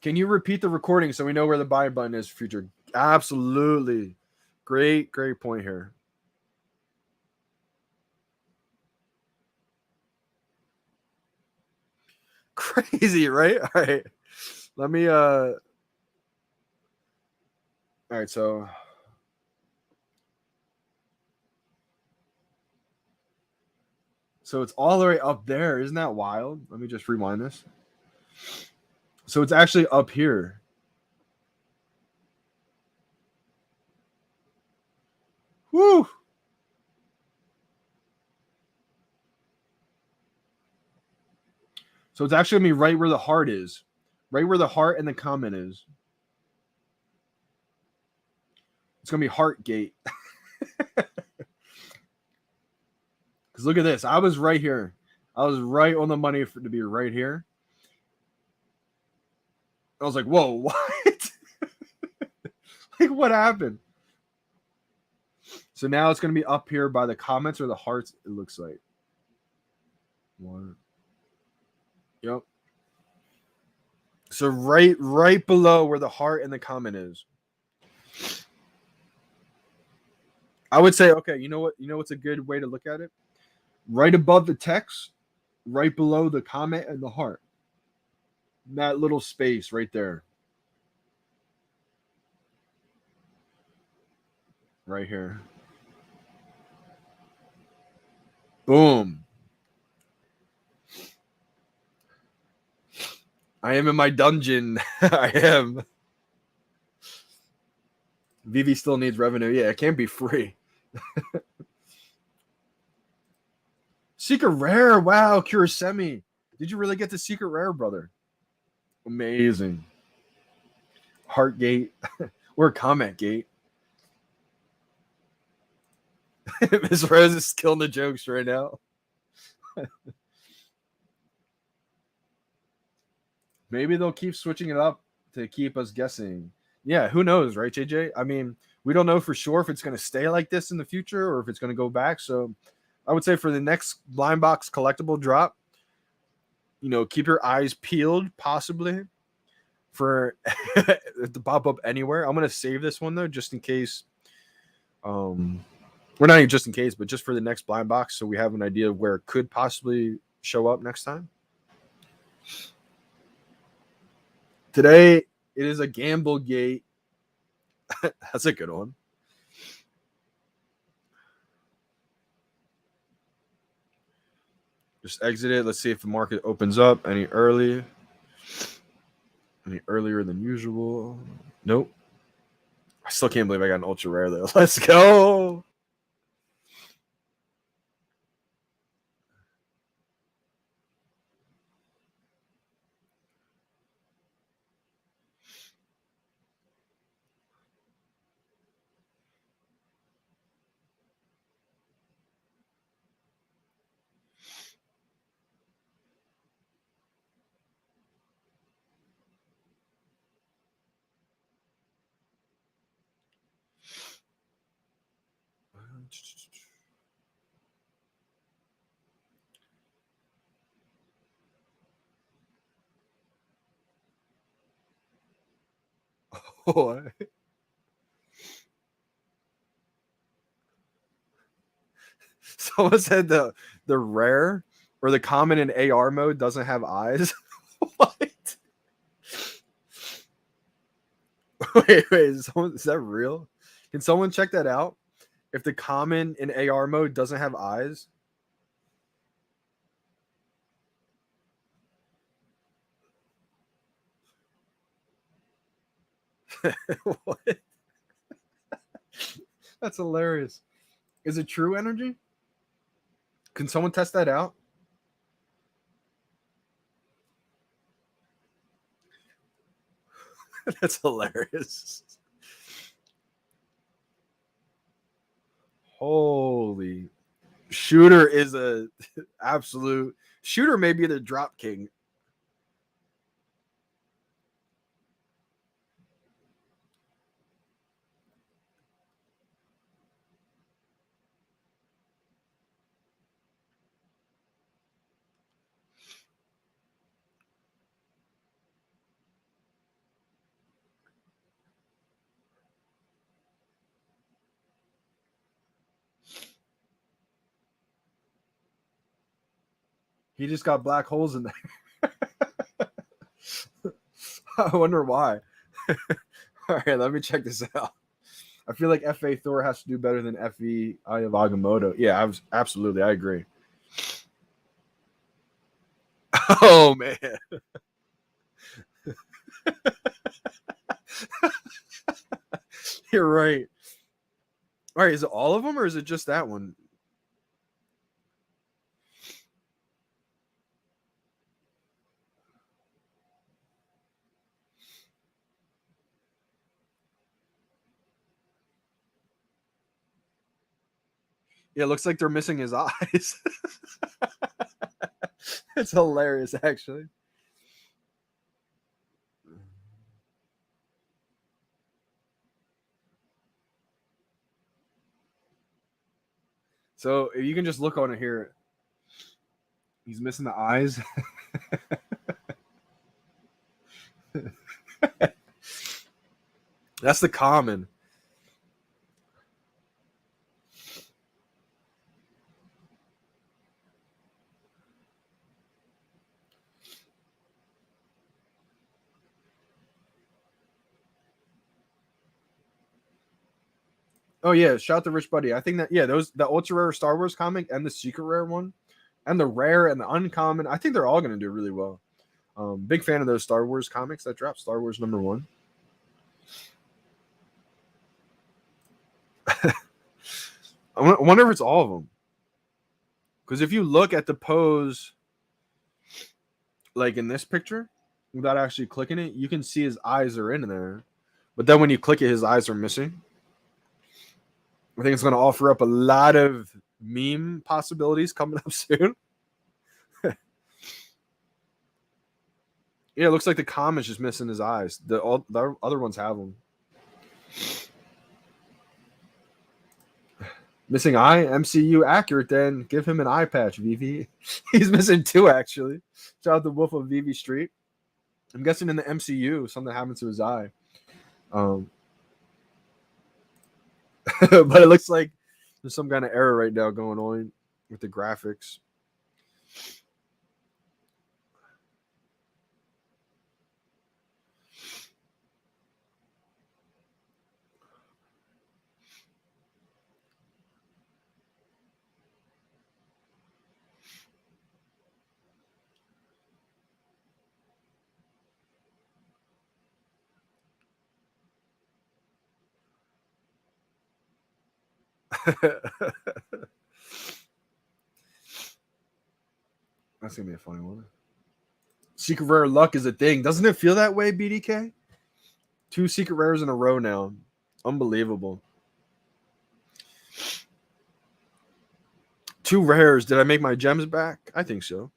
Can you repeat the recording so we know where the buy button is for future? Absolutely. Great point here. Crazy, right? All right. Let me all right, so it's all the way up there. Isn't that wild? Let me just rewind this. So it's actually up here. Woo! So it's actually going to be right where the heart is. Right where the heart and the comment is. It's going to be heart gate. Because look at this. I was right here. I was right on the money to be right here. I was like, whoa, what? Like, what happened? So now it's going to be up here by the comments or the hearts, it looks like. One. Yep. So right below where the heart and the comment is. I would say, okay, you know what? You know what's a good way to look at it? Right above the text, right below the comment and the heart. That little space right there. Right here. Boom. I am in my dungeon. I am. VeVe still needs revenue. Yeah, it can't be free. Secret rare. Wow, Kurosemi. Did you really get the secret rare, brother? Amazing. Heart gate. Or comment gate. Miss Rose is killing the jokes right now. Maybe they'll keep switching it up to keep us guessing. Yeah, who knows, right, JJ? I mean, we don't know for sure if it's going to stay like this in the future or if it's going to go back. So I would say for the next blind box collectible drop, you know, keep your eyes peeled possibly for it to pop up anywhere. I'm going to save this one, though, just in case. We're not even just in case, but just for the next blind box so we have an idea of where it could possibly show up next time. Today, it is a gamble gate. That's a good one. Just exit it. Let's see if the market opens up any earlier than usual. Nope. I still can't believe I got an ultra rare, though. Let's go. Oh, someone said the rare or the common in AR mode doesn't have eyes. What? Wait, is that real? Can someone check that out? If the common in AR mode doesn't have eyes? What? That's hilarious. Is it true energy? Can someone test that out? That's hilarious. Holy. Shooter is a absolute Shooter may be the drop king. He just got black holes in there. I wonder why. All right, let me check this out. I feel like FA Thor has to do better than FE Eye of Agamotto. Yeah, absolutely. I agree. Oh, man. You're right. All right, is it all of them or is it just that one? Yeah, it looks like they're missing his eyes. It's hilarious, actually. So you can just look on it here. He's missing the eyes. That's the common. Oh yeah, shout out to Rich Buddy. I think that the ultra rare Star Wars comic and the secret rare one, and the rare and the uncommon. I think they're all going to do really well. Big fan of those Star Wars comics that dropped. Star Wars #1. I wonder if it's all of them. Because if you look at the pose, like in this picture, without actually clicking it, you can see his eyes are in there. But then when you click it, his eyes are missing. I think it's going to offer up a lot of meme possibilities coming up soon. Yeah, it looks like the common's just missing his eyes. The other ones have them. Missing eye, MCU accurate. Then give him an eye patch, VeVe. He's missing 2 actually. Shout out to Wolf of VeVe Street. I'm guessing in the MCU something happened to his eye. But it looks like there's some kind of error right now going on with the graphics. That's gonna be a funny one. Secret rare luck is a thing. Doesn't it feel that way, BDK? 2 secret rares in a row now. Unbelievable. 2 rares. Did I make my gems back? I think so.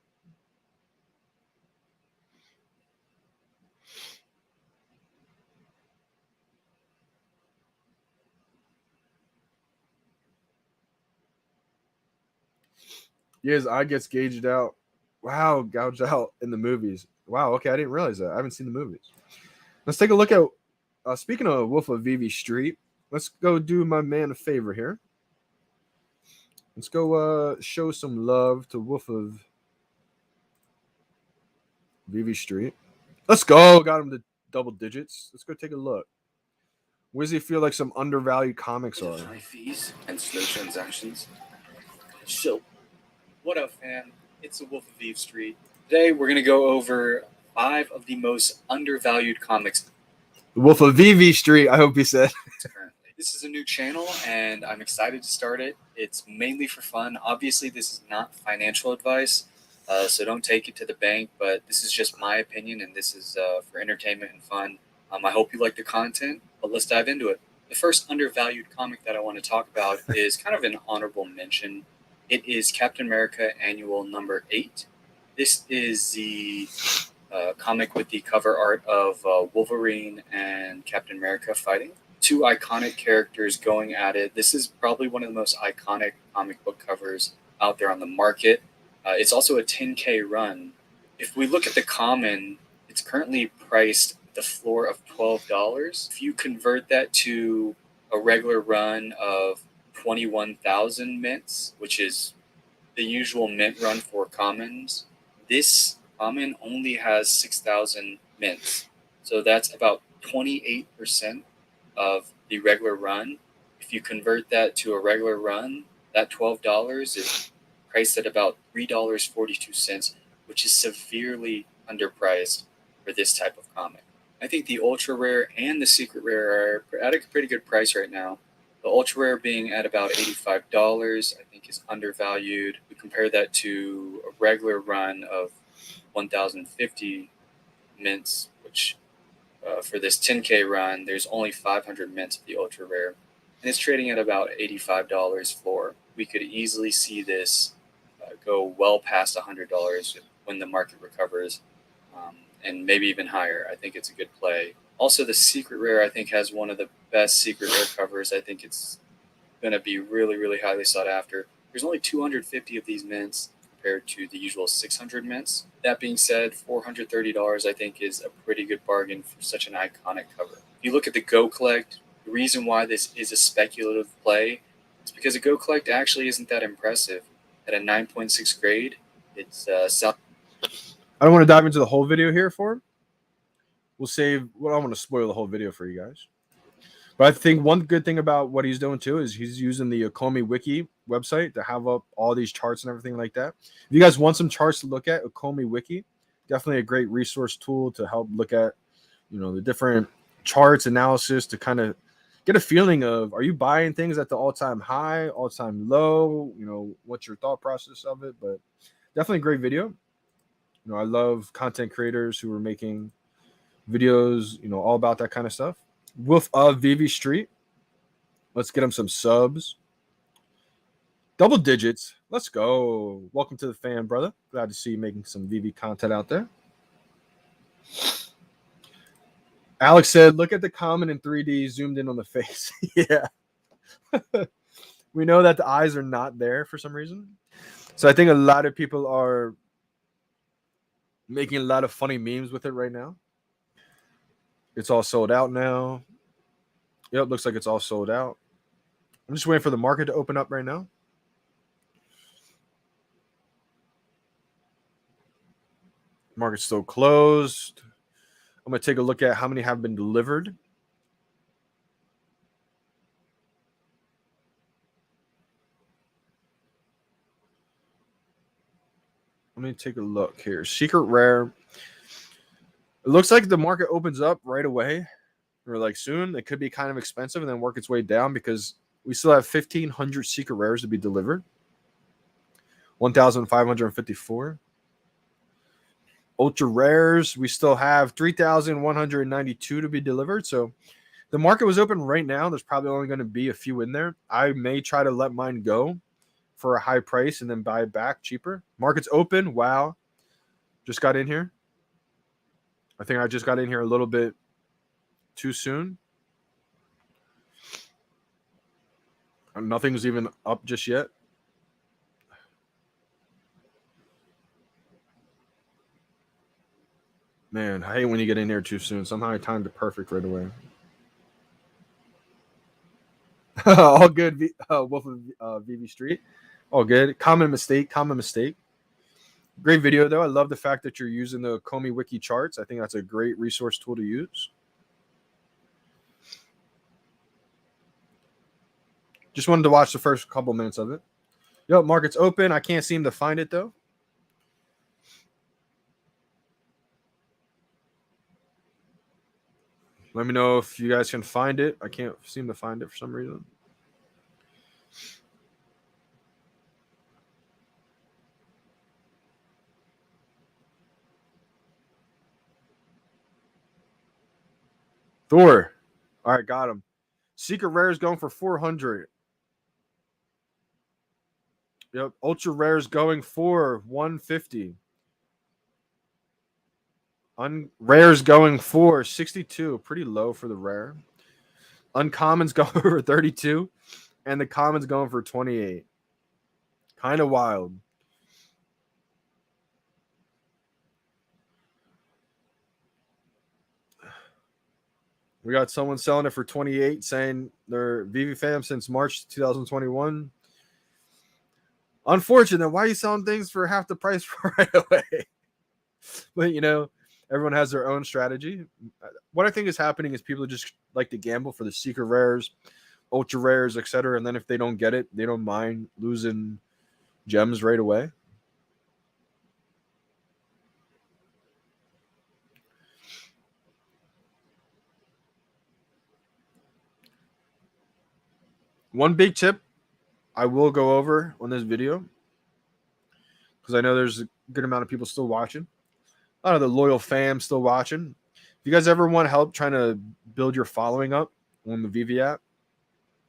Yeah, his eye gets gauged out. Wow, gouged out in the movies. Wow, okay, I didn't realize that. I haven't seen the movies. Let's take a look at, speaking of Wolf of VeVe Street, let's go do my man a favor here. Let's go show some love to Wolf of VeVe Street. Let's go. Got him to double digits. Let's go take a look. Where does he feel like some undervalued comics are? High fees and slow transactions. So, what up, fam? It's the Wolf of VeVe Street. Today, we're going to go over 5 of the most undervalued comics. The Wolf of VeVe Street, I hope he said. Currently. This is a new channel, and I'm excited to start it. It's mainly for fun. Obviously, this is not financial advice, so don't take it to the bank, but this is just my opinion, and this is for entertainment and fun. I hope you like the content, but let's dive into it. The first undervalued comic that I want to talk about is kind of an honorable mention. It is Captain America Annual number 8. This is the comic with the cover art of Wolverine and Captain America fighting. Two iconic characters going at it. This is probably one of the most iconic comic book covers out there on the market. It's also a 10K run. If we look at the common, it's currently priced at the floor of $12. If you convert that to a regular run of 21,000 mints, which is the usual mint run for commons, this common only has 6,000 mints. So that's about 28% of the regular run. If you convert that to a regular run, that $12 is priced at about $3.42, which is severely underpriced for this type of comic. I think the ultra rare and the secret rare are at a pretty good price right now. The ultra rare being at about $85, I think is undervalued. We compare that to a regular run of 1,050 mints, which for this 10K run, there's only 500 mints of the ultra rare, and it's trading at about $85 floor. We could easily see this go well past $100 when the market recovers, and maybe even higher. I think it's a good play. Also, the secret rare, I think, has one of the best secret rare covers. I think it's going to be really, really highly sought after. There's only 250 of these mints compared to the usual 600 mints. That being said, $430 I think is a pretty good bargain for such an iconic cover. If you look at the Go Collect, the reason why this is a speculative play is because a Go Collect actually isn't that impressive. At a 9.6 grade, it's I don't want to dive into the whole video here for him. We'll save. Well, I don't want to spoil the whole video for you guys. But I think one good thing about what he's doing too is he's using the Okomi Wiki website to have up all these charts and everything like that. If you guys want some charts to look at, Okomi Wiki, definitely a great resource tool to help look at, the different charts analysis to kind of get a feeling of, are you buying things at the all-time high, all-time low? What's your thought process of it? But definitely a great video. I love content creators who are making videos, all about that kind of stuff. Wolf of VeVe Street. Let's get him some subs. Double digits. Let's go. Welcome to the fan, brother. Glad to see you making some VeVe content out there. Alex said, look at the common in 3D zoomed in on the face. Yeah. We know that the eyes are not there for some reason. So I think a lot of people are making a lot of funny memes with it right now. It's all sold out now. Yep, looks like it's all sold out. I'm just waiting for the market to open up right now. Market's still closed. I'm going to take a look at how many have been delivered. Let me take a look here. Secret rare. It looks like the market opens up right away or like soon. It could be kind of expensive and then work its way down because we still have 1,500 secret rares to be delivered. 1,554. Ultra rares, we still have 3,192 to be delivered. So the market was open right now. There's probably only going to be a few in there. I may try to let mine go for a high price and then buy it back cheaper. Market's open. Wow. Just got in here. I think I just got in here a little bit too soon. Nothing's even up just yet. Man, I hate when you get in here too soon. Somehow I timed it perfect right away. All good, Wolf of VeVe Street. All good. Common mistake. Great video, though. I love the fact that you're using the Komi Wiki charts. I think that's a great resource tool to use. Just wanted to watch the first couple minutes of it. Yep, market's open. I can't seem to find it, though. Let me know if you guys can find it. I can't seem to find it for some reason. Thor. All right, got him. Secret rare is going for 400. Yep. Ultra rare is going for 150. Rare is going for 62. Pretty low for the rare. Uncommons going for 32. And the commons going for 28. Kind of wild. We got someone selling it for 28, saying they're VeVe fam since March 2021. Unfortunate. Why are you selling things for half the price right away? But, you know, everyone has their own strategy. What I think is happening is people just like to gamble for the secret rares, ultra rares, etc. And then if they don't get it, they don't mind losing gems right away. One big tip I will go over on this video, because I know there's a good amount of people still watching. A lot of the loyal fam still watching. If you guys ever want help trying to build your following up on the VeVe app,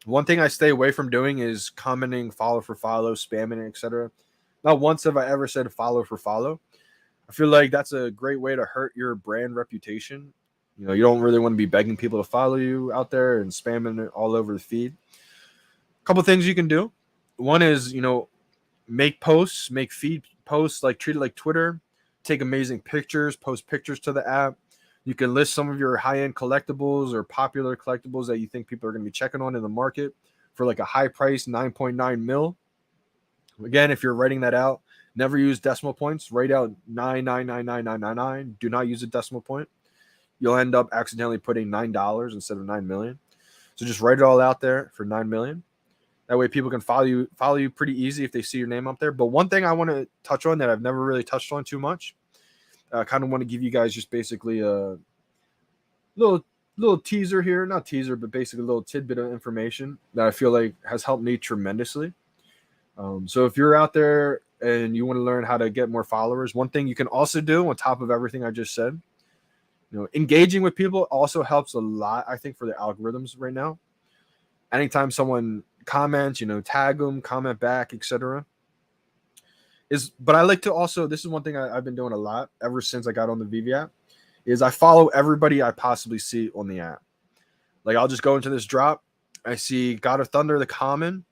one thing I stay away from doing is commenting follow for follow, spamming, etc. Not once have I ever said follow for follow. I feel like that's a great way to hurt your brand reputation. You know, you don't really want to be begging people to follow you out there and spamming it all over the feed. A couple things you can do. One is, you know, make posts, make feed posts, like treat it like Twitter. Take amazing pictures, post pictures to the app. You can list some of your high-end collectibles or popular collectibles that you think people are going to be checking on in the market for like a high price, 9.9 mil. Again, if you're writing that out, never use decimal points. Write out 9999999. Do not use a decimal point. You'll end up accidentally putting $9 instead of 9 million. So just write it all out there for 9 million. That way people can follow you pretty easy if they see your name up there. But one thing I want to touch on that I've never really touched on too much, I kind of want to give you guys just basically a little teaser here. Not teaser, but basically a little tidbit of information that I feel like has helped me tremendously. So if you're out there and you want to learn how to get more followers, one thing you can also do on top of everything I just said, you know, engaging with people also helps a lot, I think, for the algorithms right now. Anytime someone comments, you know, tag them, comment back, etc. But I like to also, this is one thing I've been doing a lot ever since I got on the VeVe app, is I follow everybody I possibly see on the app. Like I'll just go into this drop, I see God of Thunder, the common,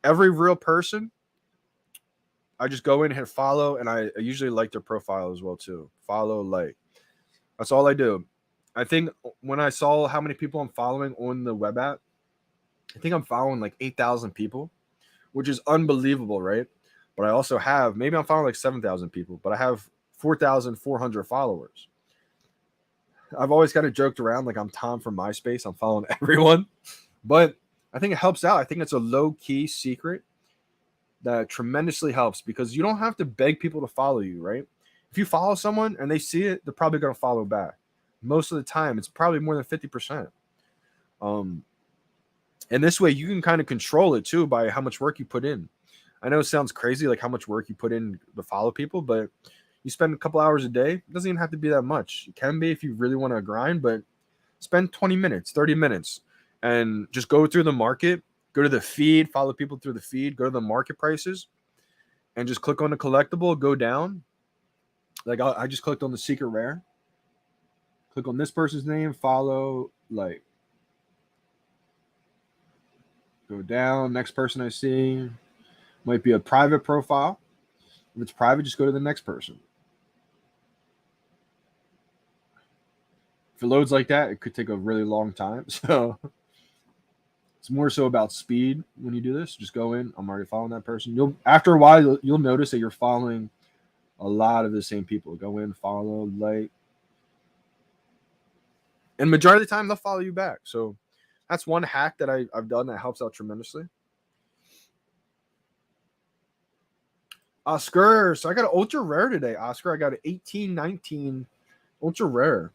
every real person, I just go in and hit follow, and I usually like their profile as well too. Follow, like. That's all I do. I think when I saw how many people I'm following on the web app, I think I'm following like 8,000 people, which is unbelievable, right? But I also have, maybe I'm following like 7,000 people, but I have 4,400 followers. I've always kind of joked around like I'm Tom from MySpace. I'm following everyone. But I think it helps out. I think it's a low-key secret that tremendously helps, because you don't have to beg people to follow you, right? If you follow someone and they see it, they're probably going to follow back. Most of the time, it's probably more than 50%. And this way, you can kind of control it too by how much work you put in. I know it sounds crazy, like how much work you put in to follow people, but you spend a couple hours a day. It doesn't even have to be that much. It can be if you really want to grind, but spend 20 minutes, 30 minutes, and just go through the market, go to the feed, follow people through the feed, go to the market prices, and just click on the collectible, go down. Like I just clicked on the secret rare. Click on this person's name, follow, like. Go down. Next person I see might be a private profile. If it's private, just go to the next person. If it loads like that, it could take a really long time. So it's more so about speed when you do this. Just go in. I'm already following that person. After a while, you'll notice that you're following a lot of the same people. Go in, follow, like. And majority of the time, they'll follow you back. So that's one hack that I've done that helps out tremendously. Oscar. So I got an ultra rare today, Oscar. I got an 1819 ultra rare.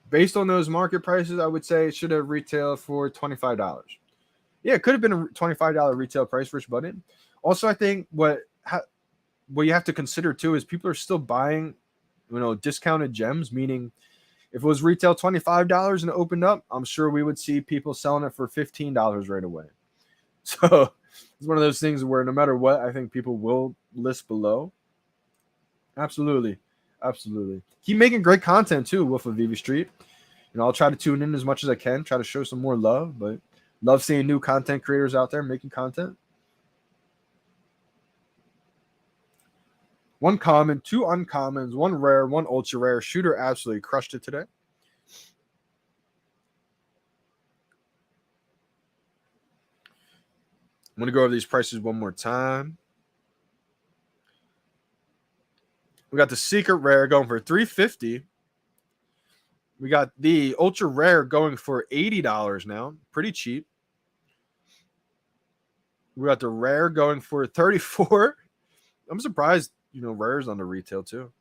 Based on those market prices, I would say it should have retailed for $25. Yeah, it could have been a $25 retail price, Rich Button. Also, I think what you have to consider too is people are still buying discounted gems, meaning if it was retail $25 and it opened up, I'm sure we would see people selling it for $15 right away. So it's one of those things where no matter what, I think people will list below. Absolutely. Keep making great content too, Wolf of VeVe Street. I'll try to tune in as much as I can, try to show some more love, but love seeing new content creators out there making content. 1 common, 2 uncommons, 1 rare, 1 ultra rare. Shooter absolutely crushed it today. I'm going to go over these prices one more time. We got the secret rare going for $350. We got the ultra rare going for $80 now. Pretty cheap. We got the rare going for $34. I'm surprised, rare's on the retail too.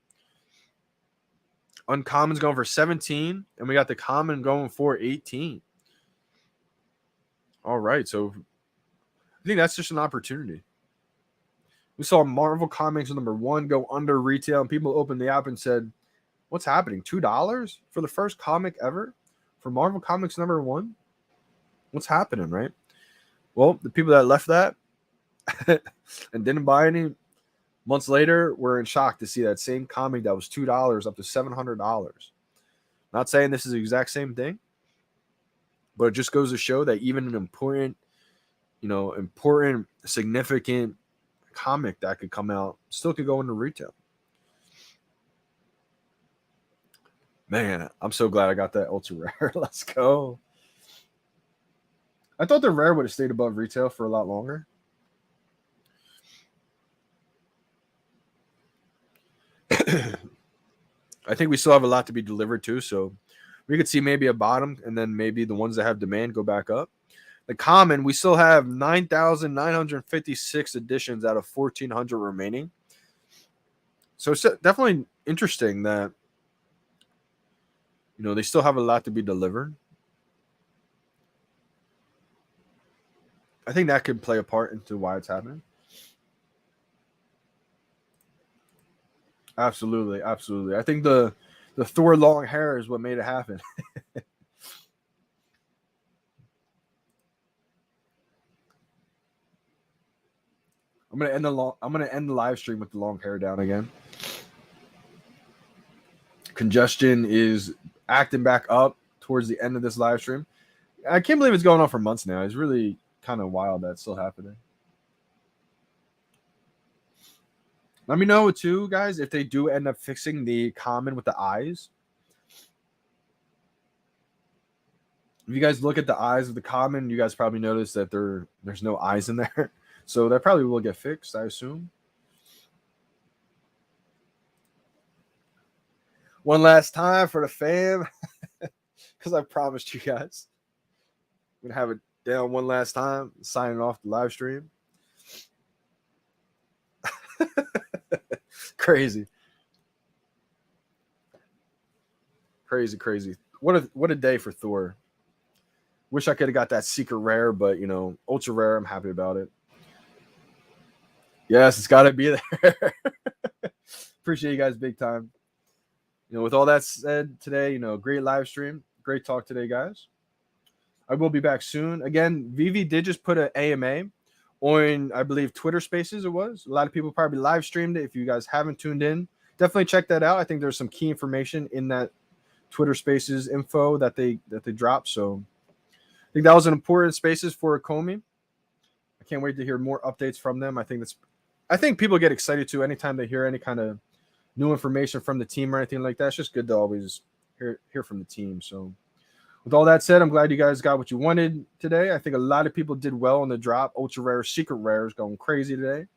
Uncommon's going for $17, and we got the common going for $18. All right, so I think that's just an opportunity. We saw Marvel Comics #1 go under retail, and people opened the app and said, "What's happening? $2 for the first comic ever for Marvel Comics #1? What's happening, right?" Well, the people that left that and didn't buy any months later were in shock to see that same comic that was $2 up to $700. Not saying this is the exact same thing, but it just goes to show that even an important, significant comic that could come out still could go into retail. Man, I'm so glad I got that ultra rare. Let's go. I thought the rare would have stayed above retail for a lot longer. I think we still have a lot to be delivered to, so we could see maybe a bottom, and then maybe the ones that have demand go back up. The common, we still have 9,956 editions out of 1,400 remaining. So it's definitely interesting that, they still have a lot to be delivered. I think that could play a part into why it's happening. Absolutely. I think the Thor long hair is what made it happen. I'm gonna end the live stream with the long hair down again. Congestion is acting back up towards the end of this live stream. I can't believe it's going on for months now. It's really kind of wild that's still happening. Let me know too, guys, if they do end up fixing the common with the eyes. If you guys look at the eyes of the common, you guys probably notice that there's no eyes in there. So that probably will get fixed, I assume. One last time for the fam, because I promised you guys. I'm going to have it down one last time, signing off the live stream. Crazy. What a day for Thor. Wish I could have got that secret rare, but ultra rare, I'm happy about it. Yes, it's got to be there. Appreciate you guys big time. With all that said today, great live stream, great talk today, guys. I will be back soon. Again, VeVe did just put an AMA on, I believe, Twitter Spaces. It was a lot of people probably live streamed it. If you guys haven't tuned in, definitely check that out. I think there's some key information in that Twitter Spaces info that they dropped. So I think that was an important Spaces for Comey. I can't wait to hear more updates from them. I think people get excited too anytime they hear any kind of new information from the team or anything like that. It's just good to always hear from the team. So with all that said, I'm glad you guys got what you wanted today. I think a lot of people did well on the drop. Ultra rare, secret rares going crazy today.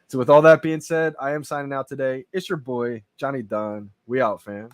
So with all that being said, I am signing out today. It's your boy, Johnny Dunn. We out, fam.